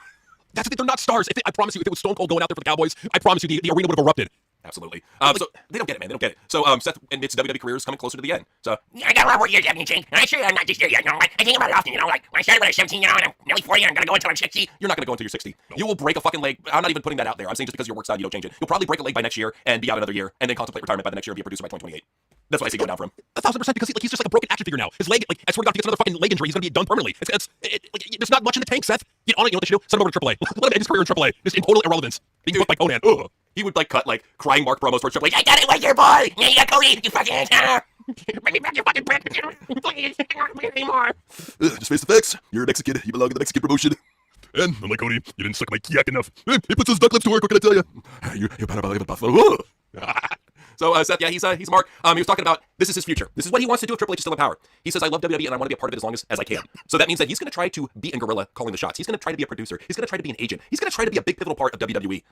That's the thing. They're not stars. I promise you, if it was Stone Cold going out there for the Cowboys, I promise you the arena would have erupted. Absolutely. So they don't get it, man. They don't get it. So Seth admits WWE career is coming closer to the end. So I got a lot more years left, and I sure I'm not just there yet. You know, like, I think about it often. You know, like when I started when I was 17, you know, and I'm nearly 40, and I'm gonna go until I'm 60. you're not going to go until you're 60. No. You will break a fucking leg. I'm not even putting that out there. I'm saying just because of your work style, you don't change it. You'll probably break a leg by next year and be out another year, and then contemplate retirement by the next year and be a producer by 2028. That's what I see going down for him. 1,000%, because he's just like a broken action figure now. His leg, like, I swear to God, if he gets another fucking leg injury, he's gonna be done permanently. There's not much in the tank, Seth. You know what they should do? Send him over to AAA. Let him end his career in AAA. Just in total irrelevance. Being booked by Conan. Ugh. He would like cut like crying Mark promos for Triple H. I got it with your boy. Yeah, you got Cody. You fucking bring me back your fucking brick. Please, I don't want to play anymore. Just face the facts. You're a Mexican. You belong in the Mexican promotion. And I'm like, Cody, you didn't suck my yak enough. He puts his duck lips to work, what can I tell you? You're better believe it, Buffalo. So Seth, yeah, he's Mark. He was talking about this is his future. This is what he wants to do if Triple H is still in power. He says, I love WWE and I want to be a part of it as long as I can. So that means that he's going to try to be in Gorilla calling the shots. He's going to try to be a producer. He's going to try to be an agent. He's going to try to be a big pivotal part of WWE.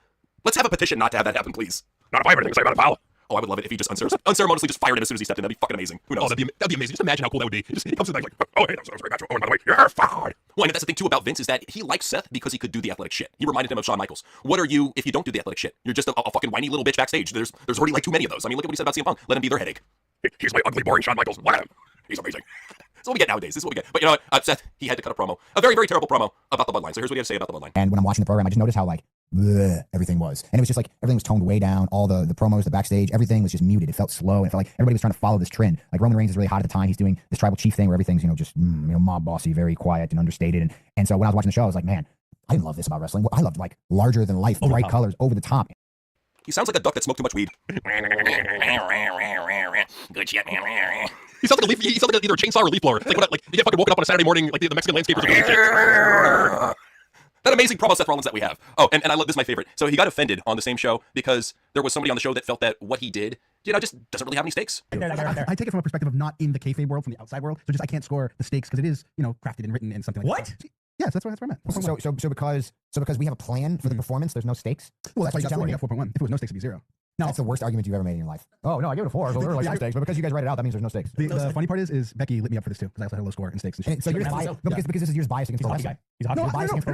Let's have a petition not to have that happen, please. Not if I have anything to say about it, pal. Oh, I would love it if he just unceremoniously just fired him as soon as he stepped in. That'd be fucking amazing. Who knows? Oh, that'd be amazing. Just imagine how cool that would be. He comes in like, oh, hey, that was great match. Oh, and by the way, you're fired. Well, and that's the thing too about Vince is that he likes Seth because he could do the athletic shit. He reminded him of Shawn Michaels. What are you if you don't do the athletic shit? You're just a fucking whiny little bitch backstage. There's already like too many of those. I mean, look at what he said about CM Punk. Let him be their headache. Here's my ugly, boring Shawn Michaels. Let him. He's amazing. That's what we get nowadays. This is what we get. But you know what? Seth, he had to cut a promo. A very, very terrible promo about the Bloodline. So here's what he had to say about the Bloodline. And when I'm watching the program, I just noticed how, like, bleh, everything was. And it was just like, everything was toned way down. All the promos, the backstage, everything was just muted. It felt slow. And it felt like everybody was trying to follow this trend. Like, Roman Reigns is really hot at the time. He's doing this tribal chief thing where everything's, you know, just, mob bossy, very quiet and understated. And so when I was watching the show, I was like, man, I didn't love this about wrestling. I loved, like, larger than life, bright colors, over the top. He sounds like a duck that smoked too much weed. Good shit, man. He sounds like either a chainsaw or a leaf blower. Like, you get fucking woken up on a Saturday morning, like the Mexican landscapers are doing That amazing promo Seth Rollins that we have. Oh, and I love this is my favorite. So he got offended on the same show because there was somebody on the show that felt that what he did, just doesn't really have any stakes. I take it from a perspective of not in the kayfabe world, from the outside world. So just I can't score the stakes because it is, crafted and written and something like that. Yes, that's what I meant. So because we have a plan for the performance, there's no stakes? Well, that's why you got 4. You got 4.1. If it was no stakes, it'd be 0. No, that's the worst argument you've ever made in your life. Oh, no, I give it a 4. So there are like some stakes, but because you guys write it out, that means there's no stakes. The funny part is Becky lit me up for this too, because I also had a low score in stakes. And so you're biased, because this is yours biased against the wrestling. No,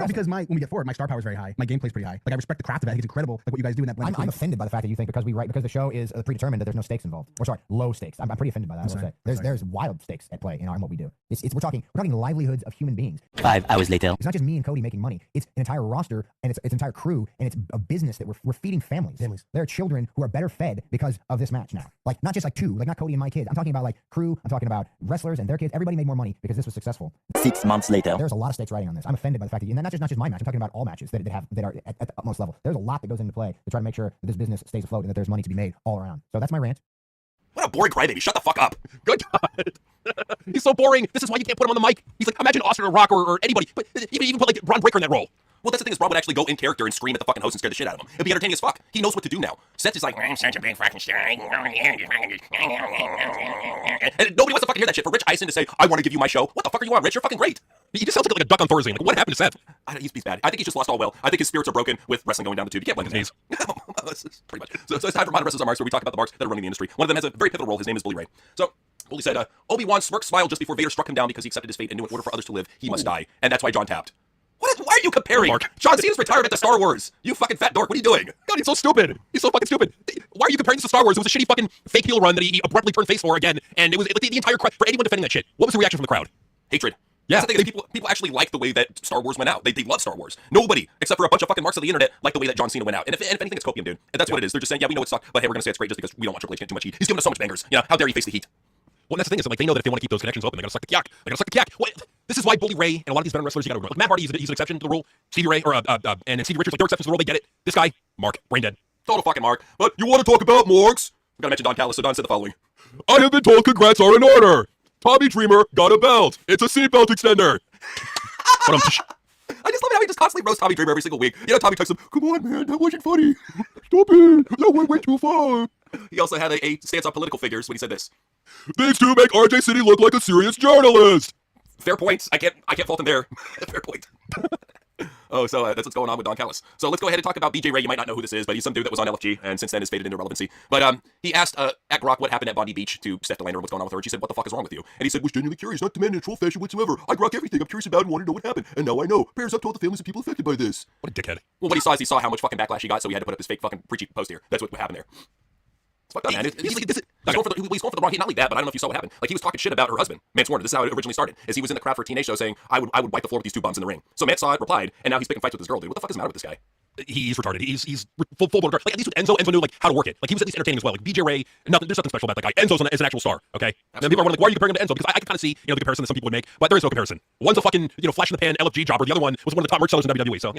because when we get forward, my star power is very high. My gameplay's pretty high. Like, I respect the craft of it. I think it's incredible, like what you guys do in that blend. I'm offended by the fact that you think because the show is predetermined that there's no stakes involved. Or sorry, low stakes. I'm pretty offended by that. I will say there's wild stakes at play in what we do. We're talking livelihoods of human beings. 5 hours later. It's not just me and Cody making money. It's an entire roster and it's an entire crew and it's a business that we're feeding families. There are children who are better fed because of this match now. Like, not just like 2, like not Cody and my kids. I'm talking about like crew. I'm talking about wrestlers and their kids. Everybody made more money because this was successful. 6 months later. There's a lot of stakes riding on this. I'm offended by the fact that, and not just my match. I'm talking about all matches that are at the utmost level. There's a lot that goes into play to try to make sure that this business stays afloat and that there's money to be made all around. So that's my rant. What a boring crybaby. Shut the fuck up. Good God. He's so boring. This is why you can't put him on the mic. He's like, imagine Austin or Rock or anybody, but even put like Braun Breaker in that role. Well, that's the thing is Braun would actually go in character and scream at the fucking host and scare the shit out of him. It'd be entertaining as fuck. He knows what to do now. Seth is like, I'm such a big fucking star. and nobody wants to fucking hear that shit. For Rich Eisen to say, I want to give you my show. What the fuck are you on, Rich? You're fucking great. He just sounds like a duck on Thorazine. Like, what happened to Seth? He's bad. I think he's just lost all will. I think his spirits are broken with wrestling going down the tube. You can't blame him. Pretty much. So it's time for Modern Wrestlers on Marks, where we talk about the marks that are running the industry. One of them has a very pivotal role. His name is Bully Ray. So Bully said, Obi-Wan smirked smiled just before Vader struck him down because he accepted his fate and knew in order for others to live, he must die. And that's why John tapped. Why are you comparing? Mark. John Cena's retirement to Star Wars. You fucking fat dork. What are you doing? God, he's so stupid. He's so fucking stupid. Why are you comparing this to Star Wars? It was a shitty fucking fake heel run that he abruptly turned face for again. And it was the entire crowd, for anyone defending that shit. What was the reaction from the crowd? Hatred. Yeah. That's the thing, people actually like the way that Star Wars went out. They love Star Wars. Nobody, except for a bunch of fucking marks of the internet, like the way that John Cena went out. And if anything, it's copium, dude. And that's what it is. They're just saying, yeah, we know it sucked, but hey, we're gonna say it's great just because we don't want Triple H getting too much heat. He's giving us so much bangers. How dare you face the heat? Well, that's the thing is, like, they know that if they want to keep those connections open, they gotta suck the yak. They gotta suck the yak. Well, this is why Bully Ray and a lot of these veteran wrestlers, you gotta like Matt Hardy, he's an exception to the rule. Stevie Ray and Stevie Richards, like they're exceptions to the rule. They get it. This guy, Mark, brain dead. Total fucking Mark. But you want to talk about Marks? We gotta mention Don Callis. So Don said the following: I have been told congrats are in order. Tommy Dreamer got a belt. It's a seatbelt extender. I just love it how he just constantly roasts Tommy Dreamer every single week. You know, Tommy texts him, "Come on, man, that wasn't funny. Stop it. That went way too far." He also had a stance on political figures when he said this. These two make RJ City look like a serious journalist. Fair points. I can't fault him there. Fair point. Oh, so that's what's going on with Don Callis. So let's go ahead and talk about BJ Ray. You might not know who this is, but he's some dude that was on LFG and since then has faded into irrelevancy. But he asked at Grok what happened at Bondi Beach to Steph Delander and what's going on with her. And she said, "What the fuck is wrong with you?" And he said, "Was genuinely curious, not demanding a troll fashion whatsoever. I Grok everything I'm curious about and want to know what happened. And now I know. Prayers up to all the families of people affected by this." What a dickhead. Well, what he saw is he saw how much fucking backlash he got, so he had to put up his fake fucking preachy post here. That's what happened there. It's fucked up, man. He's going for the wrong. Not like that, but I don't know if you saw what happened. Like he was talking shit about her husband, Mance Warner. This is how it originally started. Is he was in the crowd for a TNA show saying, "I would wipe the floor with these two bums in the ring." So Mance saw it, replied, and now he's picking fights with this girl, dude. What the fuck is the matter with this guy? He's retarded. He's full blown retarded. Like at least with Enzo knew like how to work it. Like he was at least entertaining as well. Like BJ Ray, there's nothing special about that guy. Enzo's is an actual star. Okay. And people are like, why are you comparing him to Enzo? Because I can kind of see the comparison that some people would make, but there is no comparison. One's a fucking flash in the pan LFG jobber. The other one was one of the top merch sellers in WWE. So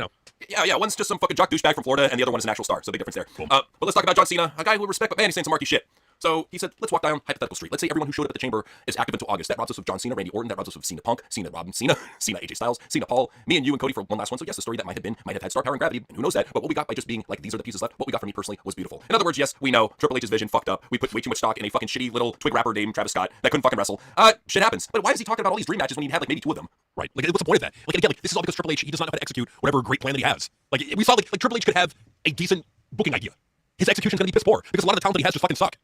Yeah. One's just some fucking jock douchebag from Florida, and the other one is an actual star. So big difference there. Cool. But let's talk about John Cena, a guy who we respect, but man, he's saying some marky shit. So he said, let's walk down hypothetical street. Let's say everyone who showed up at the chamber is active until August. That robs us of John Cena, Randy Orton. That robs us of Cena Punk, Cena Robin Cena, Cena AJ Styles, Cena Paul, me and you and Cody for one last one. So yes, the story that might have had star power and gravity, and who knows that. But what we got by just being like, these are the pieces left, what we got from me personally was beautiful. In other words, yes, we know Triple H's vision fucked up. We put way too much stock in a fucking shitty little twig rapper named Travis Scott that couldn't fucking wrestle. Shit happens. But why is he talking about all these dream matches when he had like maybe two of them? Right. Like what's the point of that? Like again, like this is all because Triple H, he does not know how to execute whatever great plan that he has. Like we saw like Triple H could have a decent booking idea. His execution's gonna be piss poor because a lot of the talent that he has just fucking suck.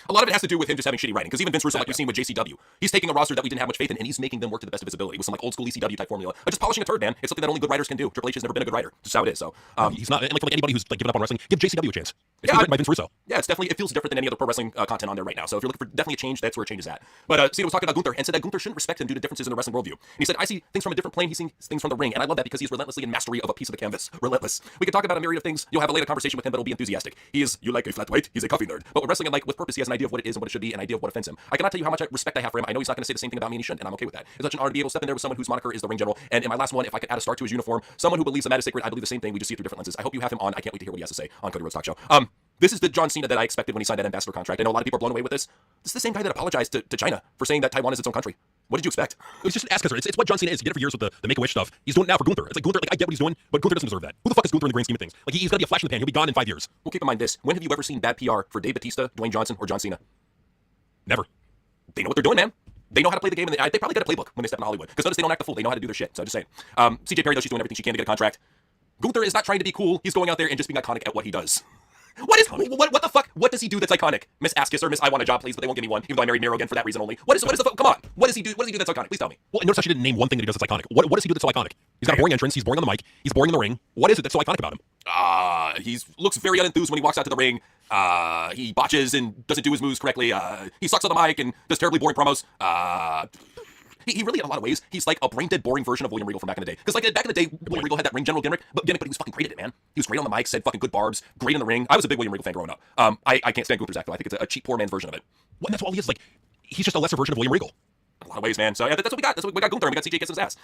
A lot of it has to do with him just having shitty writing. Because even Vince Russo, like we've seen with JCW, he's taking a roster that we didn't have much faith in, and he's making them work to the best of his ability with some like old school ECW type formula. But just polishing a turd, man. It's something that only good writers can do. Triple H has never been a good writer. Just how it is. So he's not. And like anybody who's like given up on wrestling, give JCW a chance. It's written by Vince Russo. Yeah, it's definitely, it feels different than any other pro wrestling content on there right now. So if you're looking for definitely a change, that's where a change is at. But Cena was talking about Gunther and said that Gunther shouldn't respect him due to differences in the wrestling worldview. And he said, I see things from a different plane. He sees things from the ring, and I love that because he's relentlessly in mastery of a piece of the canvas. Relentless. We could talk about a myriad of things. You'll have a later conversation with him, but it'll be enthusiastic. He is, you like a flat white? He's a coffee nerd. But with wrestling and like with purpose, he has an idea of what it is and what it should be, an idea of what offends him. I cannot tell you how much respect I have for him. I know he's not going to say the same thing about me, and he shouldn't, and I'm okay with that. It's such an honor to be able to step in there with someone whose moniker is the Ring General. And in my last one, if I could add a star to his uniform, someone who believes the mat is sacred, I believe the same thing. We just see it through different lenses. I hope you have him on. I can't wait to hear what he has to say on Cody Rhodes Talk Show. This is the John Cena that I expected when he signed that ambassador contract. I know a lot of people are blown away with this. This is the same guy that apologized to China for saying that Taiwan is its own country. What did you expect? It's just an ass kisser. It's what John Cena is. He did it for years with the Make-A-Wish stuff. He's doing it now for Gunther. It's like Gunther, like I get what he's doing, but Gunther doesn't deserve that. Who the fuck is Gunther in the grand scheme of things? Like he's gonna be a flash in the pan. He'll be gone in 5 years. Well, keep in mind this. When have you ever seen bad PR for Dave Bautista, Dwayne Johnson, or John Cena? Never. They know what they're doing, man. They know how to play the game, and they probably got a playbook when they step in Hollywood. Because notice they don't act the fool. They know how to do their shit. So I'm just saying. CJ Perry, though, she's doing everything she can to get a contract. Gunther is not trying to be cool. He's going out there and just being iconic at what he does. What the fuck? What does he do that's iconic? Miss Ass Kisser, Miss I Want a Job, please, but they won't give me one, even though I married Miro again for that reason only. What is the come on? What does he do? What does he do that's iconic? Please tell me. Well, notice how she didn't name one thing that he does that's iconic. What does he do that's so iconic? He's got a boring entrance. He's boring on the mic. He's boring in the ring. What is it that's so iconic about him? He looks very unenthused when he walks out to the ring. He botches and doesn't do his moves correctly. He sucks on the mic and does terribly boring promos. He really, in a lot of ways, he's like a brain-dead, boring version of William Regal from back in the day. Because, like, back in the day, William Regal had that ring general gimmick, but he was fucking great at it, man. He was great on the mic, said fucking good barbs, great in the ring. I was a big William Regal fan growing up. I can't stand Gunther's act, though. I think it's a cheap, poor man's version of it. Well, and that's all he is. Like, he's just a lesser version of William Regal. In a lot of ways, man. So, yeah, that's what we got. That's what we got Gunther, and we got CJ kissing his ass.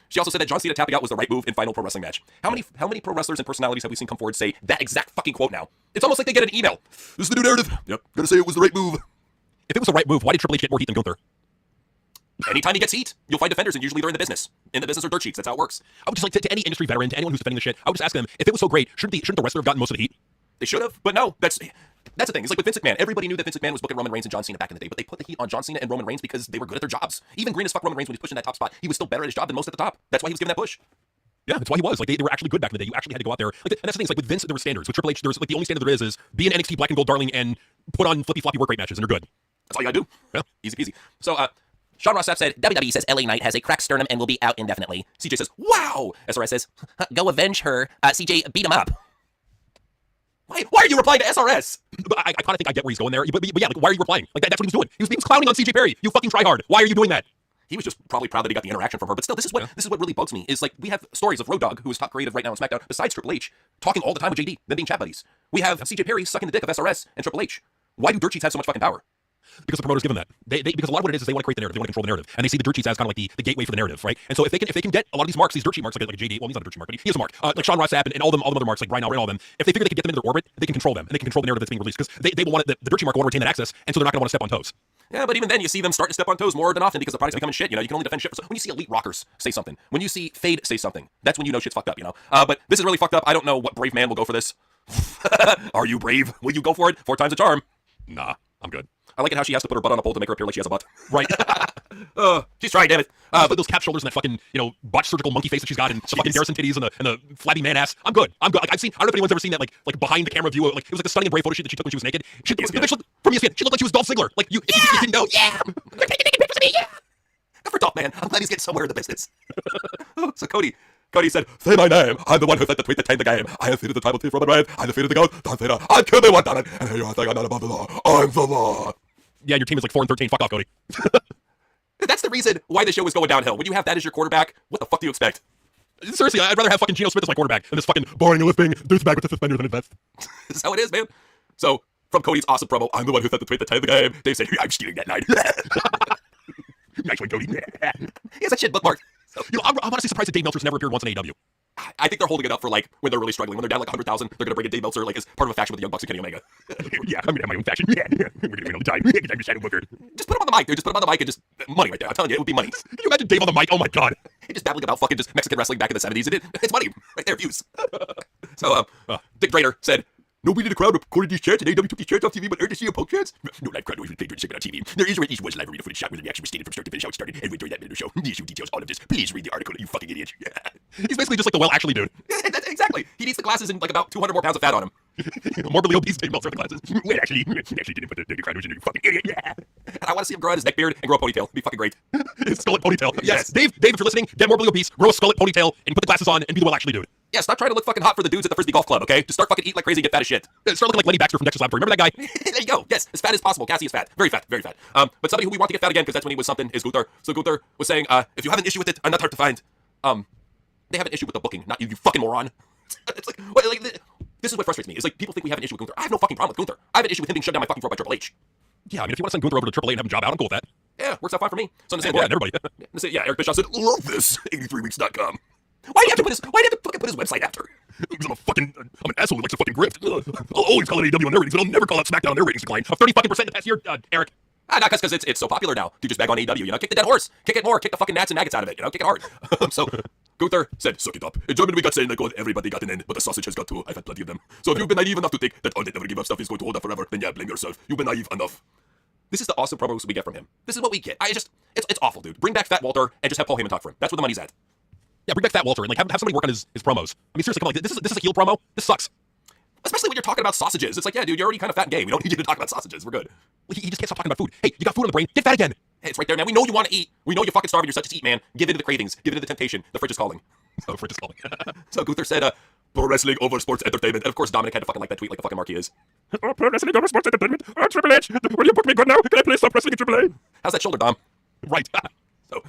She also said that John Cena tapping out was the right move in Final Pro Wrestling match. How many pro wrestlers and personalities have we seen come forward say that exact fucking quote now? It's almost like they get an email. This is the new narrative. Yep, gotta say it was the right move. If it was the right move, why did Triple H get more heat than Gunther? Anytime he gets heat, you'll find defenders, and usually they're in the business. In the business or dirt sheets. That's how it works. I would just like to any industry veteran, to anyone who's defending the shit, I would just ask them, if it was so great, shouldn't the wrestler have gotten most of the heat? They should have, but no. That's the thing. It's like with Vince McMahon. Everybody knew that Vince McMahon was booking Roman Reigns and John Cena back in the day, but they put the heat on John Cena and Roman Reigns because they were good at their jobs. Even green as fuck Roman Reigns, when he was pushing that top spot, he was still better at his job than most at the top. That's why he was given that push. Yeah, that's why he was. Like, they were actually good back in the day. You actually had to go out there. Like, and that's the thing. It's like with Vince, there were standards. With Triple H, there's like the only standard there is be an NXT black and gold darling and put on flippy floppy work rate matches, and they're good. That's all you gotta do. Yeah. Easy peasy. So, Sean Ross Sapp said, WWE says LA Knight has a cracked sternum and will be out indefinitely. CJ says, wow! SRS says, go avenge her. CJ, beat him up. Why are you replying to SRS? I kind of think I get where he's going there. But yeah, like, why are you replying? Like, that's what he was doing. He was clowning on CJ Perry. You fucking try hard. Why are you doing that? He was just probably proud that he got the interaction from her. But still, this is what really bugs me. Is like, we have stories of Road Dogg, who is top creative right now on SmackDown, besides Triple H, talking all the time with JD, them being chat buddies. We have CJ Perry sucking the dick of SRS and Triple H. Why do dirt sheets have so much fucking power? Because the promoters give them that. Because a lot of what it is they want to create the narrative. They want to control the narrative. And they see the dirt sheets as kind of like the gateway for the narrative, right? And so if they can get a lot of these marks, these dirt sheet marks, like a JD, well, he's not a dirt sheet mark, but he has a mark. Like Sean Ross Sapp and all them other marks, like Brian Albright and all them, if they figure they can get them in their orbit, they can control them. And they can control the narrative that's being released. Because they will want it, the dirt sheet mark will want to retain that access, and so they're not going to want to step on toes. Yeah, but even then, you see them starting to step on toes more than often because the product's becoming shit. You know, you can only defend shit. So when you see elite rockers say something, when you see Fade say something, that's when you know shit's fucked up, you know? But this is really fucked up. I don't know what brave man will go for this. Are you brave? Will you go for it? 4 times a charm. Nah, I'm good. I like it how she has to put her butt on a pole to make her appear like she has a butt. Right. She's trying, damn it. But those cap shoulders and that fucking, botched surgical monkey face that she's got and the fucking Garrison titties and the flabby man ass. I'm good. Like, I don't know if anyone's ever seen that, like behind the camera view. Like, it was like a stunning and brave photo shoot that she took when she was naked. From ESPN. She looked like she was Dolph Ziggler. Like, if you didn't know, yeah. They're taking naked pictures of me, yeah. Good for Dolph, man. I'm glad he's getting somewhere in the business. So Cody said, say my name. I'm the one who led the tweet that tamed the game. I have defeated the tribal chief Roman Reigns. I defeated the goat, Darth Vader. I killed me one time. And here you are saying I'm not above the law. I'm the law. Yeah, your team is like 4-13. Fuck off, Cody. That's the reason why the show is going downhill. When you have that as your quarterback, what the fuck do you expect? Seriously, I'd rather have fucking Geno Smith as my quarterback than this fucking boring lifting douchebag with the suspenders on his vest. That's how it is, man. So, from Cody's awesome promo, I'm the one who sent the tweet that tamed the game. Dave said, I'm stealing that line. Nice one, Cody. He has that shit bookmarked. So, I'm honestly surprised that Dave Meltzer's never appeared once in AEW. I think they're holding it up for, like, when they're really struggling. When they're down like 100,000, they're going to bring in Dave Meltzer, like, as part of a faction with the Young Bucks and Kenny Omega. Yeah, I'm going to have my own faction. Yeah, we're going to win all the time. I'm just Shadow Booker. Just put him on the mic, dude. Just put him on the mic and just money right there. I'm telling you, it would be money. Can you imagine Dave on the mic? Oh my god. Just babbling about fucking just Mexican wrestling back in the 70s. It's money right there, views. So, Dick Drader said, nobody in the crowd recorded these chants, and AW took these chants off TV, but earned to see a punk chants. No live crowd noise was played during the segment on TV. There is or at least was live arena footage shot where the reaction was stated from start to finish how it started, and during that minute of show. The issue details all of this. Please read the article, you fucking idiot. He's basically just like the well-actually dude. Exactly. He needs the glasses and like about 200 more pounds of fat on him. Morbidly obese Dave Meltzer with the glasses. Wait, actually didn't put the crowd noise in, you fucking idiot. Yeah. And I want to see him grow out his neck beard and grow a ponytail. It'd be fucking great. His skullet ponytail. Yes. Dave, if you're listening, get morbidly obese, grow a skullet ponytail, and put the glasses on and be the well-actually dude. Yeah, stop trying to look fucking hot for the dudes at the Frisbee Golf Club, okay? Just start fucking eating like crazy and get fat as shit. Start looking like Lenny Baxter from Dexter's Laboratory. Remember that guy? There you go. Yes, as fat as possible. Cassie is fat. Very fat. Very fat. But somebody who we want to get fat again, because that's when he was something, is Gunther. So Gunther was saying, if you have an issue with it, I'm not hard to find. They have an issue with the booking, not you fucking moron. It's like, what, like, this is what frustrates me. It's like, people think we have an issue with Gunther. I have no fucking problem with Gunther. I have an issue with him being shoved down my fucking throat by Triple H. Yeah, I mean, if you want to send Gunther over to Triple H and have him job out, I'm cool with that. Yeah, works out fine for me. So I'm the same and everybody. Yeah, Eric Bischoff said, love this. 83weeks.com. Why do you have to fucking put his website after? Because I'm an asshole who likes to fucking grift. I'll always call it AEW on their ratings, but I'll never call out SmackDown on their ratings decline. 30 fucking % in the past year, Eric. Not because it's so popular now. Dude, just bag on AEW, you know? Kick the dead horse. Kick it more. Kick the fucking gnats and maggots out of it, you know? Kick it hard. So, Gunther said, suck it up. In Germany, we got saying that God, everybody got an end, but the sausage has got two. I've had plenty of them. So if you've been naive enough to think that all that never give up stuff is going to hold up forever, then yeah, blame yourself. You've been naive enough. This is the awesome promos we get from him. This is what we get. It's awful, dude. Bring back Fat Walter and just have Paul Heyman talk for him. That's where the money's at. Yeah, bring back Fat Walter and like have somebody work on his promos. I mean, seriously, come on, this is a heel promo. This sucks. Especially when you're talking about sausages. It's like, yeah, dude, you're already kind of fat and gay. We don't need you to talk about sausages. We're good. He just can't stop talking about food. Hey, you got food on the brain. Get fat again. Hey, it's right there, man. We know you want to eat. We know you're fucking starving yourself. Just eat, man. Give in to the cravings. Give in to the temptation. The fridge is calling. Oh, fridge is calling. So Gunther said, pro wrestling over sports entertainment. And of course, Dominic had to fucking like that tweet like the fucking mark he is. Oh, pro wrestling over sports entertainment. Oh, Triple H, will you book me good now? Can I play Stop Wrestling in Triple H? How's that shoulder, Dom? Right. So,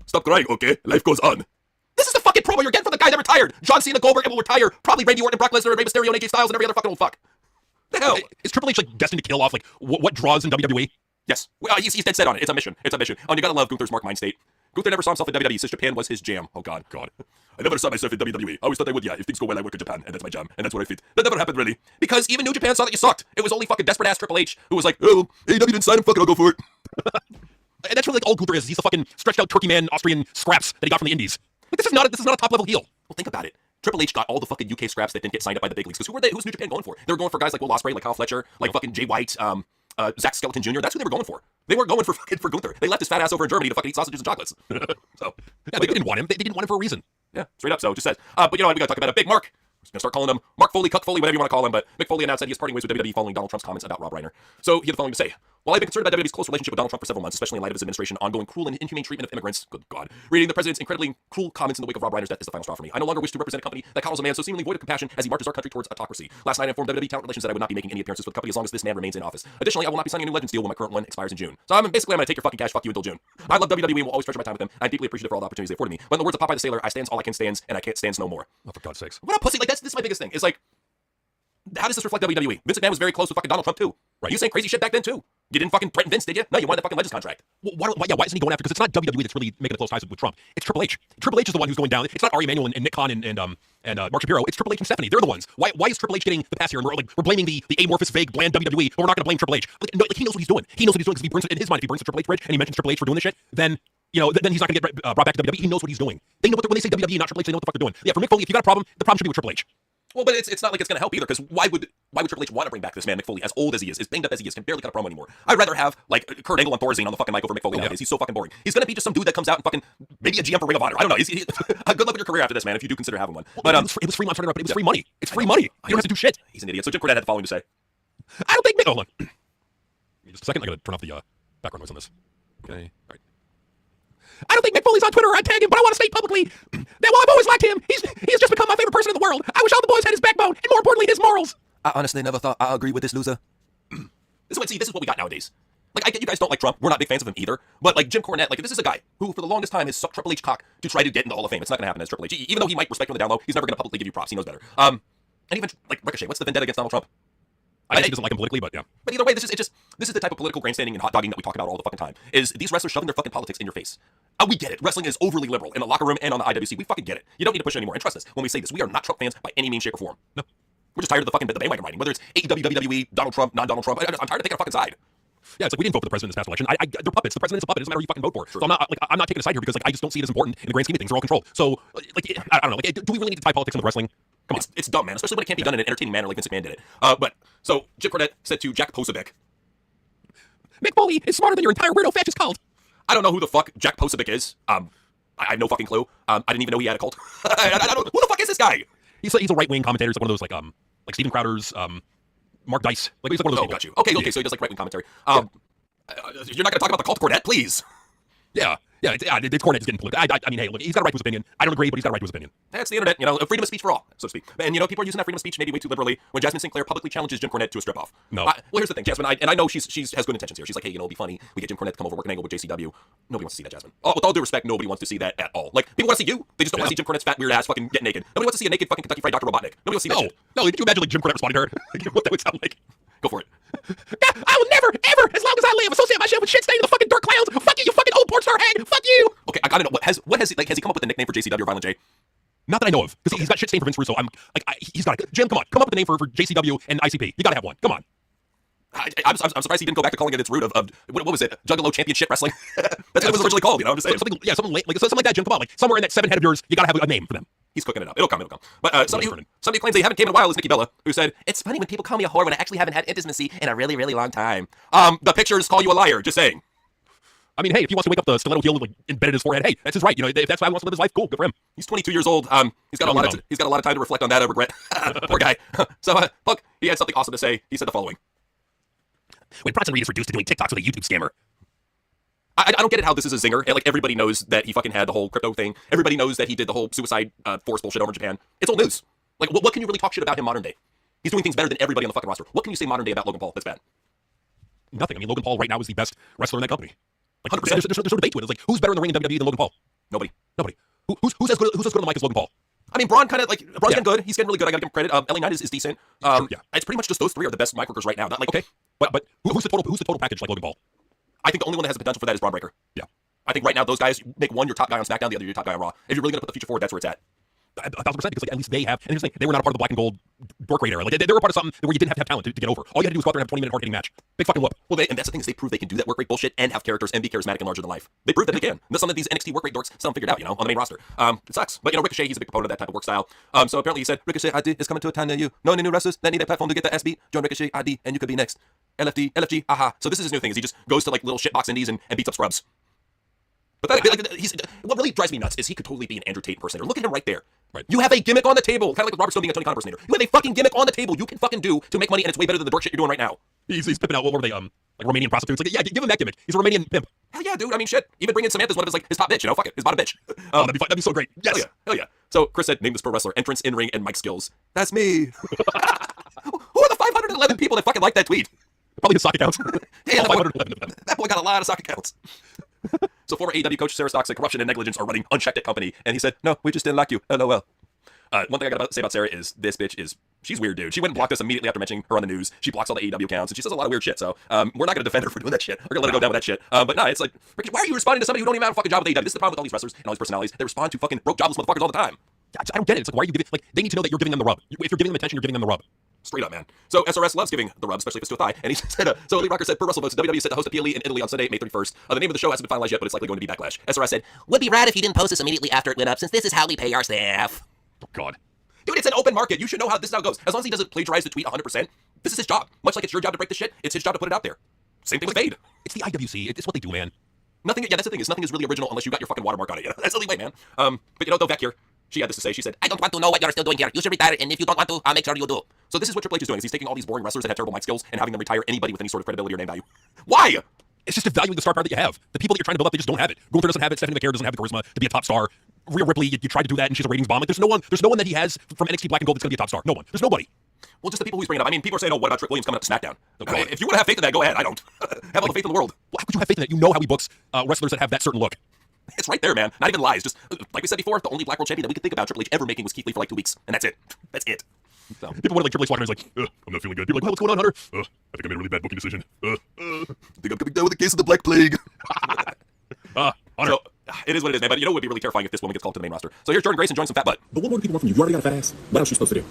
stop crying, okay? Life goes on. This is the fucking promo you're getting from the guy that retired. John Cena, Goldberg, and will retire. Probably Randy Orton, and Brock Lesnar, and Rey Mysterio, and AJ Styles, and every other fucking old fuck. The hell? Is Triple H like destined to kill off like what draws in WWE? Yes. Well, he's dead set on it. It's a mission. It's a mission. Oh, and you gotta love Gunther's Mark mind state. Gunther never saw himself in WWE. He says Japan was his jam. Oh, God. I never saw myself in WWE. I always thought I would, yeah. If things go well, I work in Japan, and that's my jam, and that's where I fit. That never happened, really. Because even New Japan saw that you sucked. It was only fucking desperate-ass Triple H who was like, oh, AEW didn't sign him, fuck it, I'll go for it. And that's really like all Gunther is. He's the fucking stretched-out turkey man Austrian scraps that he got from the indies. Like, this is not a top-level heel. Well, think about it. Triple H got all the fucking UK scraps that didn't get signed up by the big leagues. Because who's New Japan going for? They were going for guys like Will Ospreay, like Kyle Fletcher, like fucking Jay White, Zack Skeleton Jr. That's who they were going for. They weren't going for Gunther. They left his fat ass over in Germany to fucking eat sausages and chocolates. So yeah, they didn't want him. They didn't want him for a reason. Yeah, straight up. So it just says. But you know what? We gotta talk about a big Mark. We're gonna start calling him Mark Foley, Cuck Foley, whatever you want to call him. But Mick Foley announced that he is parting ways with WWE following Donald Trump's comments about Rob Reiner. So he had the following to say: while I've been concerned about WWE's close relationship with Donald Trump for several months, especially in light of his administration ongoing cruel and inhumane treatment of immigrants, good God, reading the president's incredibly cruel comments in the wake of Rob Reiner's death is the final straw for me. I no longer wish to represent a company that coddles a man so seemingly void of compassion as he marches our country towards autocracy. Last night I informed WWE Talent Relations that I would not be making any appearances with the company as long as this man remains in office. Additionally, I will not be signing a new Legends deal when my current one expires in June. So I'm gonna take your fucking cash, fuck you until June. I love WWE and will always treasure my time with them. I'm deeply appreciative for all the opportunities they afforded me. But in the words of Popeye the Sailor, I stands all I can stands, and I can't stands no more. Oh, for God's sakes. What a pussy! Like this is my biggest thing. It's like, how does this reflect WWE? Vince McMahon was very close with fucking Donald Trump too. Right. He was saying crazy shit back then too. You didn't fucking threaten Vince, did you? No, you wanted the fucking Legends contract. Well, why isn't he going after? Because it's not WWE that's really making the close ties with Trump. It's Triple H. Triple H is the one who's going down. It's not Ari Emanuel and Nick Khan and Mark Shapiro. It's Triple H and Stephanie. They're the ones. Why is Triple H getting the pass here? And we're blaming the amorphous, vague, bland WWE, but we're not going to blame Triple H. Like, he knows what he's doing. He knows what he's doing because he brings it in his mind. If he brings the Triple H bridge and he mentions Triple H for doing this shit, then then he's not going to get brought back to WWE. He knows what he's doing. They know when they say WWE, not Triple H. They know what the fuck they're doing. Yeah, for Mick Foley, if you got a problem, the problem should be with Triple H. Well, but it's not like it's going to help either, because why would Triple H want to bring back this man, Mick Foley, as old as he is banged up as he is, can barely cut a promo anymore? I'd rather have, like, Kurt Angle and Thorazine on the fucking mic over Mick Foley nowadays. He's so fucking boring. He's going to be just some dude that comes out and fucking, maybe a GM for Ring of Honor. I don't know. Good luck with your career after this, man, if you do consider having one. But it was free money. It was free money. It's free money. You don't have to do shit. He's an idiot. So Jim Cornette had the following to say. I don't think hold on. Give me just a second. I got to turn off the background noise on this. Okay. All right. I don't think Mick Foley's on Twitter or I'd tag him, but I want to state publicly that while I've always liked him, he's just become my favorite person in the world. I wish all the boys had his backbone and, more importantly, his morals. I honestly never thought I agree with this loser. This is what we got nowadays. Like, I get you guys don't like Trump. We're not big fans of him either. But, like, Jim Cornette, like, this is a guy who, for the longest time, has sucked Triple H cock to try to get into the Hall of Fame. It's not going to happen as Triple H. Even though he might respect you on the down low, he's never going to publicly give you props. He knows better. And even, like, Ricochet, what's the vendetta against Donald Trump? I think he doesn't like him politically, but yeah. But either way, this is the type of political grandstanding and hot dogging that we talk about all the fucking time. Is these wrestlers shoving their fucking politics in your face. We get it. Wrestling is overly liberal in the locker room and on the IWC. We fucking get it. You don't need to push it anymore. And trust us, when we say this, we are not Trump fans by any means, shape, or form. No. We're just tired of the fucking bandwagon riding. Whether it's AEW, WWE, Donald Trump, non-Donald Trump. I'm tired of taking a fucking side. Yeah, it's like we didn't vote for the president in this past election. They're puppets. The president's a puppet. It doesn't matter who you fucking vote for. Sure. So I'm not taking a side here because, like, I just don't see it as important in the grand scheme of things. They're all controlled. So, like, I don't know. Like, do we really need to tie politics in with wrestling? Come on. It's dumb, man. Especially when it can't be done in an entertaining manner like Vince McMahon did it. So Jim Cornette said to Jack Posobiec, Mick Foley is smarter than your entire weirdo fascist cult. I don't know who the fuck Jack Posobiec is. I have no fucking clue. I didn't even know he had a cult. I don't. Who the fuck is this guy? He's a right-wing commentator. He's like one of those like Steven Crowder's, Mark Dice. Like, he's like one of those people. Got you. Okay. So he does like right-wing commentary. You're not going to talk about the cult of Cornette, please. Yeah. It's Cornette is getting political. I mean, hey, look, he's got a right to his opinion. I don't agree, but he's got a right to his opinion. That's the internet, freedom of speech for all, so to speak. And, people are using that freedom of speech maybe way too liberally when Jasmine Sinclair publicly challenges Jim Cornette to a strip-off. No. Well, here's the thing, Jasmine, and I know she has good intentions here. She's like, hey, it'll be funny. We get Jim Cornette to come over, work an angle with JCW. Nobody wants to see that, Jasmine. With all due respect, nobody wants to see that at all. Like, people want to see you. They just don't want to see Jim Cornette's fat, weird ass fucking get naked. Nobody wants to see a naked fucking Kentucky Fried Dr. Robotnik. Nobody wants to see that shit. No, could you imagine, like, Jim Cornette responding to her? What that would sound like? Go for it. I will never, ever, as long as I live, associate myself with shit staining the fucking dirt clowns. Fuck you fucking old porn star hag. Fuck you. Okay, I gotta know, has he come up with a nickname for JCW or Violent J? Not that I know of, because he's got shit stained for Vince Russo. He's got it. Jim, come up with a name for JCW and ICP. You gotta have one. Come on. I'm surprised he didn't go back to calling it its root of what was it? Juggalo Championship Wrestling. That's what it was originally called. I'm just saying. Something like that, Jim. Come on, like somewhere in that 7 head of yours, you gotta have a name for them. He's cooking it up. It'll come. But somebody claims they haven't came in a while is Nikki Bella, who said, it's funny when people call me a whore when I actually haven't had intimacy in a really, really long time. The pictures call you a liar, just saying. I mean, hey, if he wants to wake up the stiletto heel like embedded in his forehead, hey, that's his right. If that's why he wants to live his life, cool, good for him. He's 22 years old. He's got a lot of time to reflect on that regret. Poor guy. So look, he had something awesome to say. He said the following. When Bronson Reed is reduced to doing TikToks with a YouTube scammer. I don't get it how this is a zinger. Like, everybody knows that he fucking had the whole crypto thing. Everybody knows that he did the whole suicide force bullshit over in Japan. It's old news. Like, what can you really talk shit about him modern day? He's doing things better than everybody on the fucking roster. What can you say modern day about Logan Paul that's bad? Nothing. I mean, Logan Paul right now is the best wrestler in that company. Like, 100%. There's no debate to it. It's like, who's better in the ring in WWE than Logan Paul? Nobody. Who's as good on the mic as Logan Paul? I mean, Braun's getting good. He's getting really good. I gotta give him credit. LA Knight is decent. Sure, yeah. It's pretty much just those three are the best mic workers right now. Not like, okay, but who's the total package like Logan Paul? I think the only one that has the potential for that is Braun Breaker. Yeah. I think right now those guys make one your top guy on SmackDown, the other your top guy on Raw. If you're really gonna put the future forward, that's where it's at. 1,000%, because like, at least they have, and here's the thing, they were not a part of the black and gold Bork Raid era. Like, they were a part of something where you didn't have to have talent to get over. All you had to do was go out there and have a 20-minute hard-hitting match. Big fucking whoop. Well, and that's the thing is they prove they can do that work rate bullshit and have characters and be charismatic and larger than life. They prove that they can. And that's something that these NXT work rate dorks still haven't figured out, on the main roster. It sucks. But, Ricochet, he's a big proponent of that type of work style. So apparently he said, Ricochet ID is coming to a time near you. No any new wrestlers that need a platform to get their ass beat. Join Ricochet ID and you could be next. LFG, aha. So this is his new thing, is he just goes to like little shitbox indies and beats up scrubs. But what really drives me nuts is he could totally be an Andrew Tate impersonator. Look at him right there. Right. You have a gimmick on the table, kind of like Robert Stone being a Tony Khan impersonator. You have a fucking gimmick on the table you can fucking do to make money, and it's way better than the dork shit you're doing right now. He's pimping out, what were they, like Romanian prostitutes? Like, yeah, give him that gimmick. He's a Romanian pimp. Hell yeah, dude. I mean, shit. Even bringing Samantha's one of his top bitch, fuck it. His bottom bitch. That'd be so great. Yes. Hell yeah. So Chris said, name this pro wrestler, entrance, in-ring, and mic skills. That's me. Who are the 511 people that fucking like that tweet? Probably his sock accounts. Yeah, 511 of them. That boy got a lot of sock accounts. So former AEW coach Sarah Stock said corruption and negligence are running unchecked at company, and he said, no, we just didn't like you. LOL. One thing I gotta say about Sarah is this bitch is She's weird, dude. She went and blocked us immediately after mentioning her on the news. She blocks all the AEW accounts, and she says a lot of weird shit. So we're not going to defend her for doing that shit. We're going to let her go down with that shit. But no, it's like, why are you responding to somebody who don't even have a fucking job with AEW? This is the problem with all these wrestlers and all these personalities. They respond to fucking broke, jobless motherfuckers all the time. I don't get it. It's like, why are you giving, like, they need to know that you're giving them the rub. If you're giving them attention, you're giving them the rub. Straight up, man. So SRS loves giving the rub, especially if it's to a thigh. And he said, so Elite Rocker said, per WrestleVotes, WWE is set to host a PLE in Italy on Sunday, May 31st. The name of the show hasn't been finalized yet, but it's likely going to be Backlash. SRS said, Would be rad if you didn't post this immediately after it went up, since this is how we pay our staff. Oh, God. dude, it's an open market. You should know how this now goes. As long as he doesn't plagiarize the tweet 100%, this is his job. Much like it's your job to break the shit, it's his job to put it out there. Same thing with Fade. It's the IWC. It's what they do, man. Nothing, yeah, that's the thing, is nothing is really original unless you got your fucking watermark on it. You know? That's the only way, man. But you know, though, Vec here, she had this to say. She said, I don't want to know what you're still doing here. You should retire, and if you don't want to, I'll make sure you do. So this is what Triple H is doing, is he's taking all these boring wrestlers that have terrible mic skills and having them retire anybody with any sort of credibility or name value. Why? It's just evaluating the star power that you have. The people that you're trying to build up, they just don't have it. Gunther doesn't have it. Stephanie McMahon doesn't have the charisma to be a top star. Rhea Ripley, you tried to do that, and she's a ratings bomb. Like, there's no one that he has from NXT Black and Gold that's going to be a top star. No one. There's nobody. Well, just the people he's bringing up. I mean, people are saying, oh, what about Trick Williams coming up to SmackDown? Okay. If you want to have faith in that, go ahead. I don't. Have all the faith in the world. Well, how could you have faith in that? You know how he books wrestlers that have that certain look. It's right there, man. Not even lies. Just, like we said before, the only Black World Champion that we could think about Triple H ever making was Keith Lee for like 2 weeks. And that's it. That's it. So. People want to like Triple H walking around, he's like, I'm not feeling good. People are like, well, what's going on, Hunter? I think I made a really bad booking decision. I think I'm coming down with a case of the Black Plague. Hunter. So, it is what it is, man. But you know what would be really terrifying if this woman gets called to the main roster. So here's Jordan Grace enjoying some fat butt. But what more do people want from you? You already got a fat ass. What else are you supposed to do?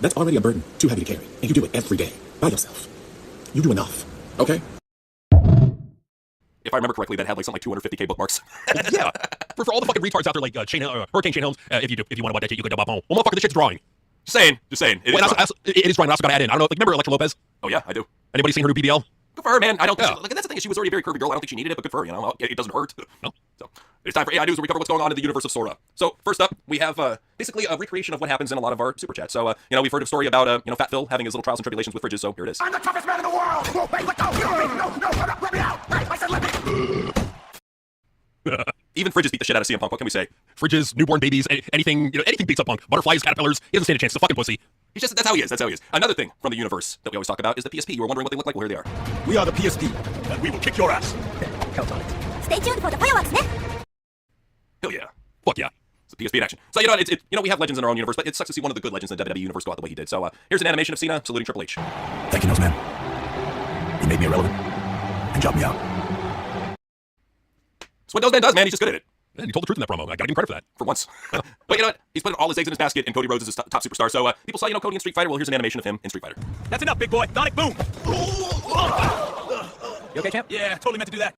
That's already a burden, too heavy to carry. And you do it every day, by yourself. You do enough, okay? If I remember correctly, that had like something like 250K bookmarks. Yeah. For all the fucking retards out there like Hurricane Shane Helms, if you want to watch that shit, you could dub up on. Well, motherfucker, this shit's drawing. Just saying. It is drawing. I also got to add in. I don't know. Like, remember Elektra Lopez? Oh, yeah, I do. Anybody seen her new BBL? Good for her, man. I don't think like, that's the thing. She was already a very curvy girl. I don't think she needed it, but good for her, you know. It doesn't hurt. No. So it's time for AI News, where we cover what's going on in the universe of Sora. So first up, we have basically a recreation of what happens in a lot of our super chats. So we've heard a story about Fat Phil having his little trials and tribulations with fridges. So here it is. I'm the toughest man in the world. Whoa, hey, let go. No, let me out. Hey, I said let me. Even fridges beat the shit out of CM Punk. What can we say? Fridges, newborn babies, anything beats up Punk. Butterflies, caterpillars. He doesn't stand a chance. It's a fucking pussy. That's how he is. That's how he is. Another thing from the universe that we always talk about is the PSP. You were wondering what they look like? Well, here they are. We are the PSP, and we will kick your ass. Count on it. Stay tuned for the fireworks, ne? Hell yeah. Fuck yeah. It's a PSP in action. So, we have legends in our own universe, but it sucks to see one of the good legends in the WWE universe go out the way he did. So, here's an animation of Cena saluting Triple H. Thank you, Noseman. You made me irrelevant and jobbed me out. That's what Noseman does, man. He's just good at it. Man, you told the truth in that promo. I gotta give him credit for that. For once. But you know what? He's putting all his eggs in his basket, and Cody Rhodes is his top superstar. So, people saw, Cody in Street Fighter. Well, here's an animation of him in Street Fighter. That's enough, big boy. Sonic boom. You okay, champ? Yeah, totally meant to do that.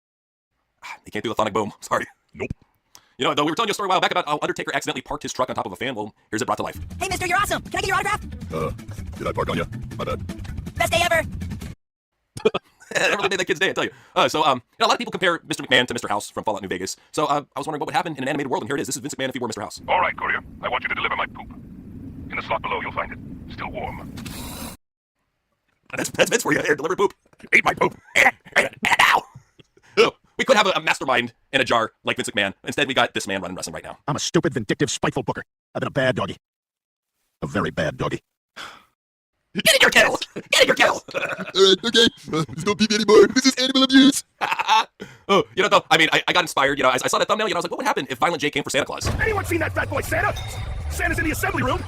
He can't do the Sonic boom. Sorry. Nope. Though we were telling you a story a while back about how Undertaker accidentally parked his truck on top of a fan. Well, here's it brought to life. Hey, mister, you're awesome. Can I get your autograph? Did I park on you? My bad. Best day ever. That really made that kid's day, I tell you. A lot of people compare Mr. McMahon to Mr. House from Fallout New Vegas. So I was wondering what would happen in an animated world, and here it is. This is Vince McMahon if he were Mr. House. All right, courier. I want you to deliver my poop. In the slot below, you'll find it. Still warm. That's Vince for you. Here, deliver poop. Eat my poop. Ow. Oh, we could have a mastermind in a jar like Vince McMahon. Instead, we got this man running wrestling right now. I'm a stupid, vindictive, spiteful booker. I've been a bad doggy. A very bad doggy. Get in your kettle! Get in your kettle! Alright, okay. There's no PB anymore. This is animal abuse. Oh, though, I got inspired. I saw that thumbnail, I was like, what would happen if Violent J came for Santa Claus? Anyone seen that fat boy Santa? Santa's in the assembly room.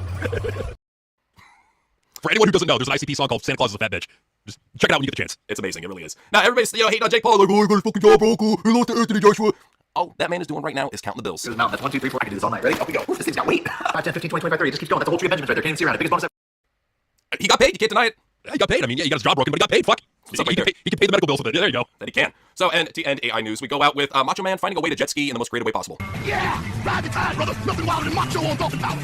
For anyone who doesn't know, there's an ICP song called Santa Claus is a Fat Bitch. Just check it out when you get the chance. It's amazing. It really is. Now, everybody's, hating on Jake Paul. Like, oh, he got his fucking job broke. He lost to Anthony Joshua. All that man is doing right now is counting the bills. Here's the mountain. That's 1, 2, 3, 4. I can do this all night. Ready? Up we go. Oof, this thing's got weight. 5, 10, 15, 20, 25, 30. It just keeps going. That's the whole tree of Benjamins right there. Can't even see around it. Biggest bonus ever. He got paid. You can't deny it. Yeah, he got paid. I mean, yeah, he got his job broken, but he got paid. Fuck. He can pay the medical bills with it. There you go. That he can. So, and to end AI News, we go out with Macho Man finding a way to jet ski in the most creative way possible. Yeah! Ride the tide, brother. Nothing wilder than macho on dolphin power.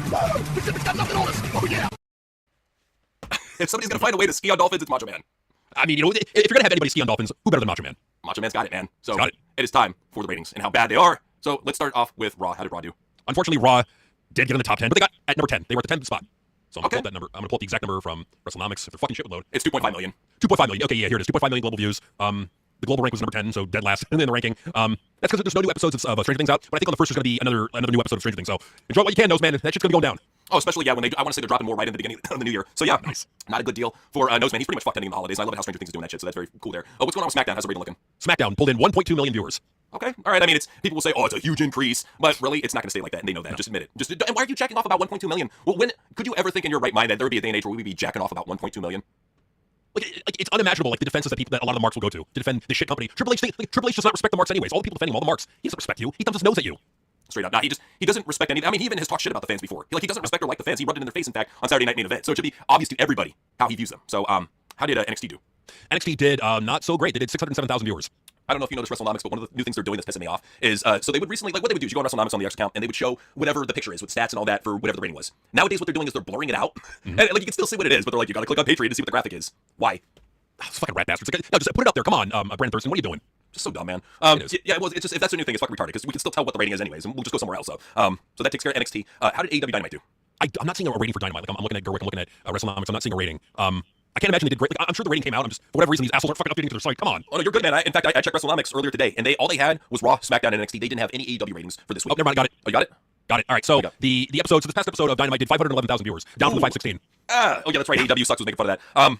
Pacific's got nothing on us. Oh, yeah. If somebody's gonna find a way to ski on dolphins, it's Macho Man. I mean, if you're gonna have anybody ski on dolphins, who better than Macho Man? Macho Man's got it, man. So got it. It is time for the ratings and how bad they are. So let's start off with Raw. How did Raw do? Unfortunately, Raw did get in the top 10, but they got at number 10. They were at the 10th spot. So I'm gonna pull up that number. I'm gonna pull up the exact number from WrestleNomics. If their fucking shit would load. It's 2.5 million. 2.5 million. Okay, yeah, here it is. 2.5 million global views. The global rank was number 10, so dead last in the ranking. That's because there's no new episodes of Stranger Things out. But I think on the first there's gonna be another new episode of Stranger Things. So enjoy what you can, Noseman. That shit's gonna be going down. Oh, especially when I want to say they're dropping more right in the beginning of the new year. So yeah, nice. Not a good deal for Noseman. He's pretty much fucked ending the holidays. I love it how Stranger Things is doing that shit. So that's very cool there. What's going on with SmackDown? How's the rating looking? SmackDown pulled in 1.2 million viewers. Okay, all right. I mean, it's people will say, "Oh, it's a huge increase," but really, it's not going to stay like that, and they know that. Just admit it. And why are you jacking off about 1.2 million? Well, when could you ever think in your right mind that there would be a day and age where we would be jacking off about 1.2 million? Like it's unimaginable. Like the defenses that a lot of the marks will go to defend this shit company. Triple H does not respect the marks anyways. All the people defending all the marks, he doesn't respect you. He thumbs his nose at you. Straight up. Nah, he doesn't respect any. I mean, he even has talked shit about the fans before. He doesn't respect or like the fans. He rubbed it in their face, in fact, on Saturday Night Main Event. So it should be obvious to everybody how he views them. So, how did NXT do? NXT did not so great. They did 607,000 viewers. I don't know if you know this WrestleNomics, but one of the new things they're doing that's pissing me off is so they would recently, like what they would do is you go on WrestleNomics on the X account and they would show whatever the picture is with stats and all that for whatever the rating was. Nowadays, what they're doing is they're blurring it out. And like you can still see what it is, but they're like, you got to click on Patreon to see what the graphic is. Why? It's fucking rat bastards. Like, no, just put it up there. Come on, Brandon Thurston, what are you doing? Just so dumb, man. Yeah, well, it's just if that's the new thing, it's fucking retarded because we can still tell what the rating is anyways, and we'll just go somewhere else. So that takes care of NXT. How did AEW Dynamite do? I'm not seeing a rating for Dynamite. Like I'm looking at Gerwick, I'm looking at WrestleNomics. I'm not seeing a rating. I can't imagine they did great. Like, I'm sure the rating came out. I'm just for whatever reason these assholes aren't fucking updating to their site. Come on. Oh no, you're good, man. In fact, I checked WrestleNomics earlier today, and all they had was Raw, SmackDown, and NXT. They didn't have any AEW ratings for this week. Oh, never mind. Got it. Oh, you got it? Got it. All right. So the episode. So this past episode of Dynamite did 511,000 viewers, down from the 516. Oh yeah, that's right. AEW sucks. Was making fun of that.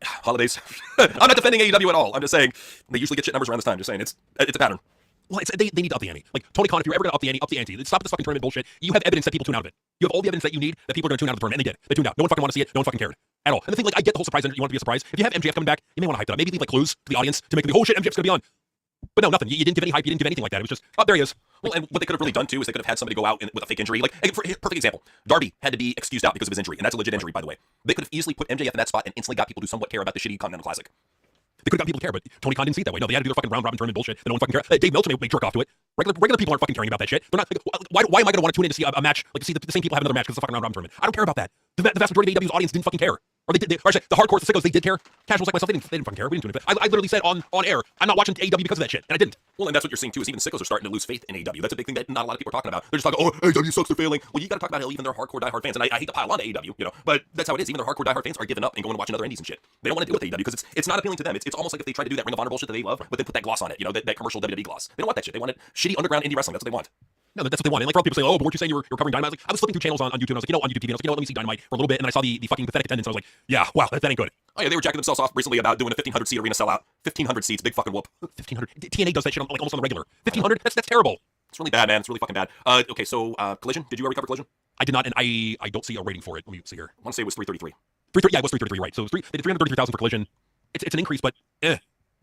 Holidays. I'm not defending AEW at all. I'm just saying they usually get shit numbers around this time. Just saying it's a pattern. Well, they need to up the ante. Like Tony Khan, if you're ever going to up the ante. Stop this fucking tournament bullshit. You have evidence that people tune out of it. You have all the evidence that you need that people are going to tune out of the tournament, and they did. They tuned out. No one fucking wanted to see it. No one fucking cared at all. And the thing, like, I get the whole surprise. You want it to be a surprise. If you have MJF coming back, you may want to hype it up. Maybe leave like clues to the audience to make it be, oh shit, MJF's going to be on. But no, nothing. You didn't give any hype. You didn't give anything like that. It was just, oh, there he is. Well, and what they could have really done too is they could have had somebody go out with a fake injury. Like, for perfect example, Darby had to be excused out because of his injury, and that's a legit injury, by the way. They could have easily put MJF in that spot and instantly got people to somewhat care about the shitty Continental Classic. They could have got people to care, but Tony Khan didn't see it that way. No, they had to do their fucking round robin tournament bullshit. They don't fucking care. Dave Meltzer may jerk off to it. Regular people aren't fucking caring about that shit. They're not. Like, why am I going to want to tune in to see a match, like to see the same people have another match because it's a fucking round robin tournament? I don't care about that. The vast majority of AEW's audience didn't fucking care. Or they did. Or actually, the hardcore, the sickos, they did care. Casuals like myself, they didn't fucking care. We didn't tune in. I literally said on air, I'm not watching AEW because of that shit, and I didn't. Well, and that's what you're seeing too. Is even sickos are starting to lose faith in AEW. That's a big thing that not a lot of people are talking about. They're just talking, oh, AEW sucks, they're failing. Well, you got to talk about how even their hardcore diehard fans, and I hate to pile on to AEW, but that's how it is. Even their hardcore diehard fans are giving up and going to watch other indies and shit. They don't want to deal with AEW because it's not appealing to them. It's almost like if they try to do that Ring of Honor bullshit that they love, but then put that gloss on it. That commercial WWE gloss. They don't want that shit. They want it shitty underground indie wrestling. That's what they want. No, that's what they want. And like, for other people say, oh, but weren't you saying you're covering Dynamite? I was like, I was flipping through channels on YouTube, and I was like, on YouTube TV, and I was like, let me see Dynamite for a little bit, and then I saw the fucking pathetic attendance, and I was like, yeah, wow, that ain't good. Oh yeah, they were jacking themselves off recently about doing a 1,500 seat arena sellout. 1,500 seats, big fucking whoop. 1,500. TNA does that shit like almost on the regular. 1,500. That's terrible. It's really bad, man. It's really fucking bad. Okay, so Collision. Did you ever cover Collision? I did not, and I don't see a rating for it. Let me see here. I want to say it was 333. 330. Yeah, it was 333. Right. So they did 333,000 for Collision. It's an increase, but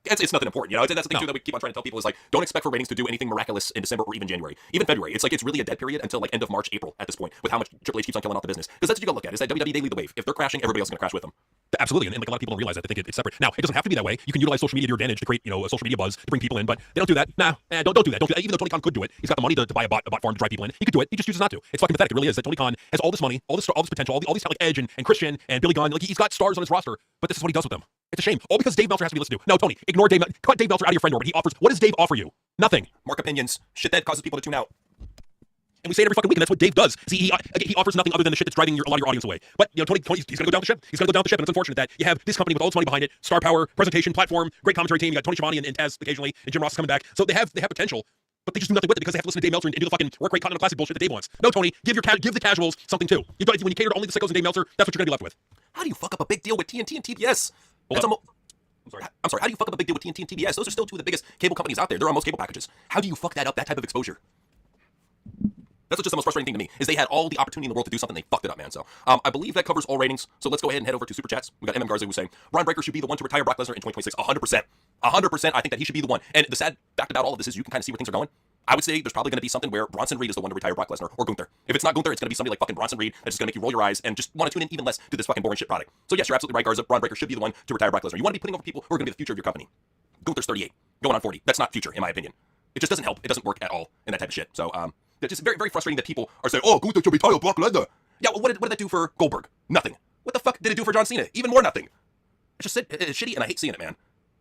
It's nothing important, That's the thing too that we keep on trying to tell people is like, don't expect for ratings to do anything miraculous in December or even January, even February. It's like it's really a dead period until like end of March, April at this point, with how much Triple H keeps on killing off the business. Because that's what you gotta look at. Is that WWE, they lead the wave. If they're crashing, everybody else is gonna crash with them. Absolutely, and like a lot of people don't realize that. They think it's separate. Now, it doesn't have to be that way. You can utilize social media to your advantage to create, a social media buzz to bring people in, but they don't do that. Nah, don't do that. Don't do that. Even though Tony Khan could do it, he's got the money to buy a bot farm to drive people in. He could do it. He just chooses not to. It's fucking pathetic. It really is. That Tony Khan has all this money, all this potential, all these like Edge and Christian and Billy Gunn. Like he's got stars on his roster, but this is what he does with them. It's a shame. All because Dave Meltzer has to be listened to. No, Tony, ignore Dave. Cut Dave Meltzer out of your friend orbit. He offers. What does Dave offer you? Nothing. Mark opinions. Shit that causes people to tune out. And we say it every fucking week, and that's what Dave does. See, he offers nothing other than the shit that's driving a lot of your audience away. But Tony, he's going to go down the ship. He's going to go down the ship, and it's unfortunate that you have this company with all its money behind it, star power, presentation, platform, great commentary team. You got Tony Schiavone and Taz occasionally, and Jim Ross is coming back. So they have potential, but they just do nothing with it because they have to listen to Dave Meltzer and do the fucking work rate Continental Classic bullshit that Dave wants. No, Tony, give the casuals something too. When you cater to only the sickos and Dave Meltzer, that's what you're going to be left with. How do you fuck up a big deal with TNT and TBS? I'm sorry. How do you fuck up a big deal with TNT and TBS? Those are still two of the biggest cable companies out there. They're on most cable packages. How do you fuck that up? That type of exposure. That's just the most frustrating thing to me, is they had all the opportunity in the world to do something, they fucked it up, man. So, I believe that covers all ratings. So let's go ahead and head over to Super Chats. We got MM Garza who's saying, Ron Breaker should be the one to retire Brock Lesnar in 2026. 100%. 100%, I think that he should be the one. And the sad fact about all of this is you can kind of see where things are going. I would say there's probably going to be something where Bronson Reed is the one to retire Brock Lesnar, or Gunther. If it's not Gunther, it's going to be somebody like fucking Bronson Reed that's just going to make you roll your eyes and just want to tune in even less to this fucking boring shit product. So yes, you're absolutely right, Garza. Ron Breaker should be the one to retire Brock Lesnar. You want to be putting over people who are going to be the future of your company. Gunther's 38, going on 40. That's not future, in my opinion. It just doesn't help. It doesn't work at all in that type of shit. So, it's just very, very frustrating that people are saying, oh, Gunther should retire Brock Lesnar. Yeah, well, what did that do for Goldberg? Nothing. What the fuck did it do for John Cena? Even more nothing. It's just it's shitty, and I hate seeing it, man.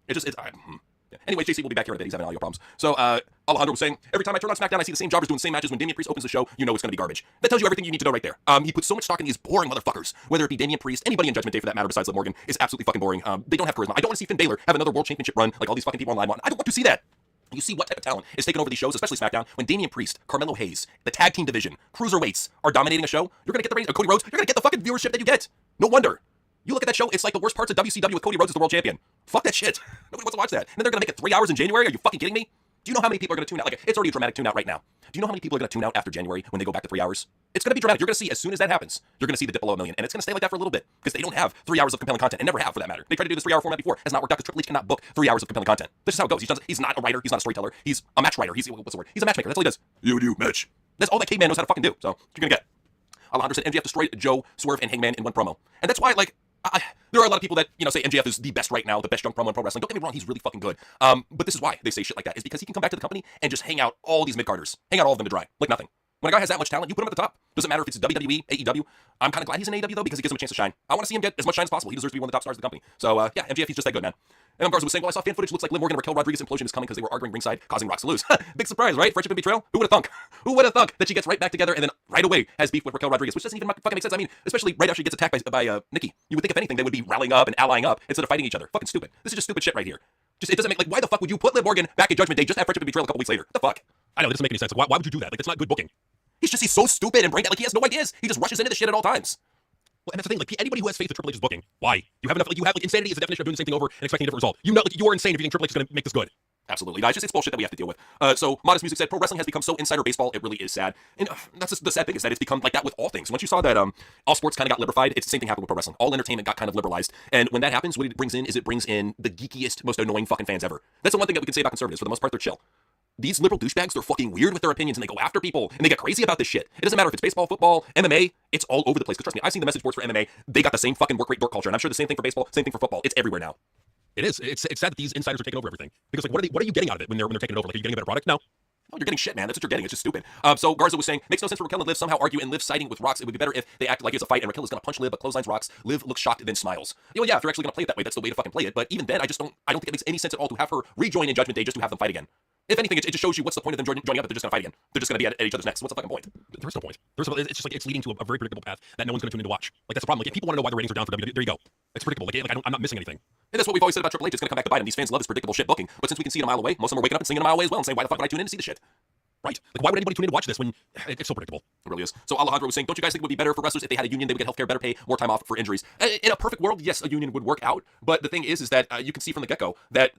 Yeah. Anyway, JC will be back here in a bit. He's having audio problems. So, Alejandro was saying, every time I turn on SmackDown, I see the same jobbers doing the same matches. When Damian Priest opens the show, you know it's going to be garbage. That tells you everything you need to know right there. He puts so much stock in these boring motherfuckers. Whether it be Damian Priest, anybody in Judgment Day for that matter besides Liv Morgan, is absolutely fucking boring. They don't have charisma. I don't want to see Finn Balor have another world championship run like all these fucking people online want. I don't want to see that. You see what type of talent is taking over these shows, especially SmackDown, when Damian Priest, Carmelo Hayes, the tag team division, cruiserweights are dominating a show. You're going to get the ratings. Cody Rhodes, you're going to get the fucking viewership that you get. No wonder. You look at that show, it's like the worst parts of WCW with Cody Rhodes as the world champion. Fuck that shit. Nobody wants to watch that. And then they're going to make it 3 hours in January? Are you fucking kidding me? Do you know how many people are going to tune out? Like, it's already a dramatic tune out right now. Do you know how many people are going to tune out after January when they go back to 3 hours? It's going to be dramatic. You're going to see, as soon as that happens, you're going to see the dip below a million. And it's going to stay like that for a little bit because they don't have 3 hours of compelling content and never have for that matter. They tried to do this 3 hour format before. Has not worked out because Triple H cannot book 3 hours of compelling content. That's just how it goes. He's not a writer. He's not a storyteller. He's a match writer. What's the word? He's a matchmaker. That's all he does. You, match. That's all that caveman knows how to fucking do. So, what you're going to get. Alejandro said MJF destroyed Joe, Swerve, and Hangman in one promo. And that's why, like, there are a lot of people that, say MJF is the best right now, the best young promo in pro wrestling. Don't get me wrong, he's really fucking good. But this is why they say shit like that, is because he can come back to the company and just hang out all these mid-carders. Hang out all of them to dry. Like nothing. When a guy has that much talent, you put him at the top. Doesn't matter if it's WWE, AEW. I'm kind of glad he's in AEW, though, because it gives him a chance to shine. I want to see him get as much shine as possible. He deserves to be one of the top stars of the company. So, yeah, MJF, he's just that good, man. And Garza was saying, well, I saw fan footage. Looks like Liv Morgan and Raquel Rodriguez implosion is coming because they were arguing ringside, causing Rocks to lose. Big surprise, right? Friendship and betrayal? Who would have thunk? Who would have thunk that she gets right back together and then right away has beef with Raquel Rodriguez, which doesn't even fucking make sense. I mean, especially right after she gets attacked by Nikki. You would think, if anything, they would be rallying up and allying up instead of fighting each other. Fucking stupid. This is just stupid shit right here. It doesn't make, like, why the fuck would you put Liv Morgan back in Judgment Day just have friendship and betrayal a couple weeks later? The fuck? I know, it doesn't make any sense. Like, why would you do that? Like, it's not good booking. He's so stupid and brain dead. Like, he has no ideas. He just rushes into the shit at all times. Well, and that's the thing. Like, anybody who has faith in Triple H's booking, why? You have enough. Like, insanity is the definition of doing the same thing over and expecting a different result. You are insane if you think Triple H is going to make this good. Absolutely. No, it's bullshit that we have to deal with. So Modest Music said, pro wrestling has become so insider baseball, it really is sad. And that's just the sad thing, is that it's become like that with all things. Once you saw that all sports kind of got liberfied, it's the same thing happened with pro wrestling. All entertainment got kind of liberalized. And when that happens, what it brings in is it brings in the geekiest, most annoying fucking fans ever. That's the one thing that we can say about conservatives. For the most part, they're chill. These liberal douchebags, they're fucking weird with their opinions and they go after people and they get crazy about this shit. It doesn't matter if it's baseball, football, MMA, it's all over the place. Because trust me, I've seen the message boards for MMA. They got the same fucking work rate dork culture. And I'm sure the same thing for baseball, same thing for football. It's everywhere now. It is. It's sad that these insiders are taking over everything. Because, like, what are you getting out of it when they're taking it over? Like, are you getting a better product? No. No, you're getting shit, man. That's what you're getting. It's just stupid. So Garza was saying, makes no sense for Raquel and Liv somehow argue and Liv siding with Rocks. It would be better if they acted like it's a fight and Raquel is going to punch Liv, but clotheslines Rocks. Liv looks shocked, then smiles. Well, yeah, if you're actually going to play it that way, that's the way to fucking play it. But even then, I don't think it makes any sense at all to have her rejoin in Judgment Day just to have them fight again. If anything, it just shows you what's the point of them joining up if they're just going to fight again. They're just going to be at each other's necks. What's the fucking point? There is no point. It's just like it's leading to a very predictable path that no one's going to tune in to watch. Like, that's the problem. Like, if people want to know why the ratings are down for WWE, there you go. It's predictable. Like I'm not missing anything. And that's what we've always said about Triple H. It's going to come back to bite them. These fans love this predictable shit booking. But since we can see it a mile away, most of them are waking up and singing a mile away as well and saying, why the fuck would I tune in to see the shit? Right. Like, why would anybody tune in to watch this when it's so predictable? It really is. So Alejandro was saying, don't you guys think it would be better for wrestlers if they had a union? They would get healthcare, better pay, more time off for injuries. In a perfect world, yes, a union would work out. But the thing is that you can see from the get-go that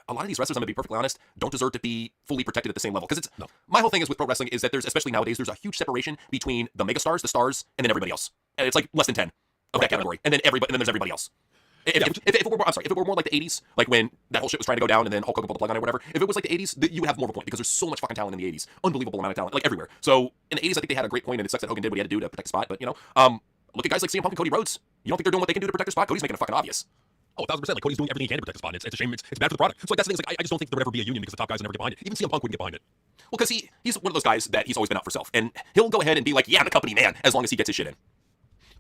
a lot of these wrestlers, I'm going to be perfectly honest, don't deserve to be fully protected at the same level. Because my whole thing is with pro wrestling is that there's, especially nowadays, there's a huge separation between the megastars, the stars, and then everybody else. And it's like less than 10 of that category. And then there's everybody else. If it were more like the 80s, like when that whole shit was trying to go down and then Hulk Hogan pulled the plug on it or whatever, if it was like the 80s, you would have more of a point because there's so much fucking talent in the 80s. Unbelievable amount of talent, like everywhere. So in the 80s, I think they had a great point, and it sucks that Hogan did what he had to do to protect the spot. But, look at guys like CM Punk and Cody Rhodes. You don't think they're doing what they can do to protect their spot? Cody's making it fucking obvious. Oh, 1,000%. Like, Cody's doing everything he can to protect the spot. It's a shame. It's bad for the product. So, like, that's the thing. Like, I just don't think there would ever be a union because the top guys would never get behind it. Even CM Punk wouldn't get behind it. Well, because he's one of those guys that he's always been out for self. And he'll go ahead and be like, yeah, I'm a company man, as long as he gets his shit in.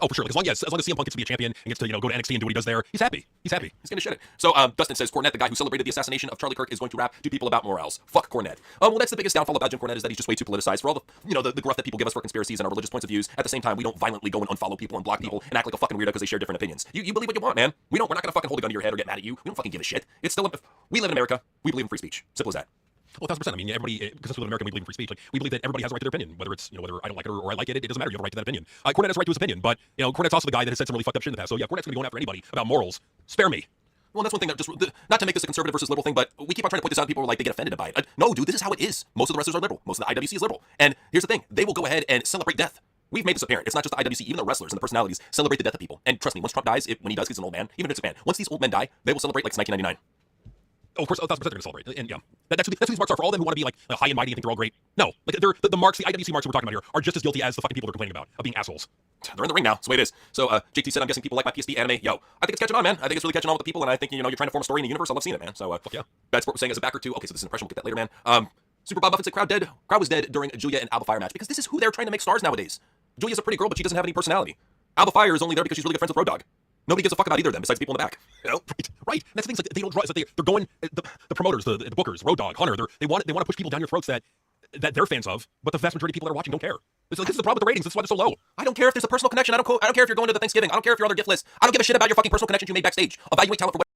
Oh, for sure. Like, as long as CM Punk gets to be a champion and gets to, go to NXT and do what he does there, he's happy. He's happy. He's gonna shit it. So, Dustin says, Cornette, the guy who celebrated the assassination of Charlie Kirk, is going to rap to people about morals. Fuck Cornette. Well, that's the biggest downfall about Jim Cornette, is that he's just way too politicized. For all the gruff that people give us for conspiracies and our religious points of views, at the same time, we don't violently go and unfollow people and block people and act like a fucking weirdo because they share different opinions. You believe what you want, man. We're not gonna fucking hold a gun to your head or get mad at you. We don't fucking give a shit. It's still, we live in America. We believe in free speech. Simple as that. Well, 1,000%. I mean, everybody, because we live in America, we believe in free speech. Like, we believe that everybody has a right to their opinion, whether it's, whether I don't like it or I like it. It doesn't matter. You have a right to that opinion. Cornette has a right to his opinion, but Cornette's also the guy that has said some really fucked up shit in the past. So yeah, Cornette's gonna be going after anybody about morals. Spare me. Well, that's one thing that just, not to make this a conservative versus liberal thing, but we keep on trying to point this out and people are like, they get offended by it. No, dude, this is how it is. Most of the wrestlers are liberal. Most of the IWC is liberal. And here's the thing, they will go ahead and celebrate death. We've made this apparent. It's not just the IWC, even the wrestlers and the personalities celebrate the death of people. And trust me, once Trump dies, when he does, he's an old man, even if it's a man. Once these old men die, they will celebrate like it's 1999. Oh, of course, 1,000% they're going to celebrate. And yeah, that's what these marks are. For all them who want to be like high and mighty and think they're all great. No, like the marks, the IWC marks that we're talking about here are just as guilty as the fucking people they're complaining about, of being assholes. They're in the ring now. That's the way it is. So JT said, I'm guessing people like my PSP anime. Yo, I think it's catching on, man. I think it's really catching on with the people, and I think, you're trying to form a story in the universe. I love seeing it, man. So, fuck yeah. Bad Sport was saying as a backer too. Okay, so this is an impression. We'll get that later, man. Super Bob Buffett said crowd was dead during Julia and Alba Fire match because this is who they're trying to make stars nowadays. Julia's a pretty girl, but she doesn't have any personality. Alba Fire is only there because she's really good friends with Road Dogg. Nobody gives a fuck about either of them besides people in the back. Right. And that's the thing. Like, they don't draw. It's like they're going. The promoters, the bookers, Road Dogg, Hunter. They want to push people down your throats that they're fans of, but the vast majority of people that are watching don't care. This is the problem with the ratings. This is why they're so low. I don't care if there's a personal connection. I don't care if you're going to the Thanksgiving. I don't care if you're on their gift list. I don't give a shit about your fucking personal connections you made backstage. Evaluate talent for what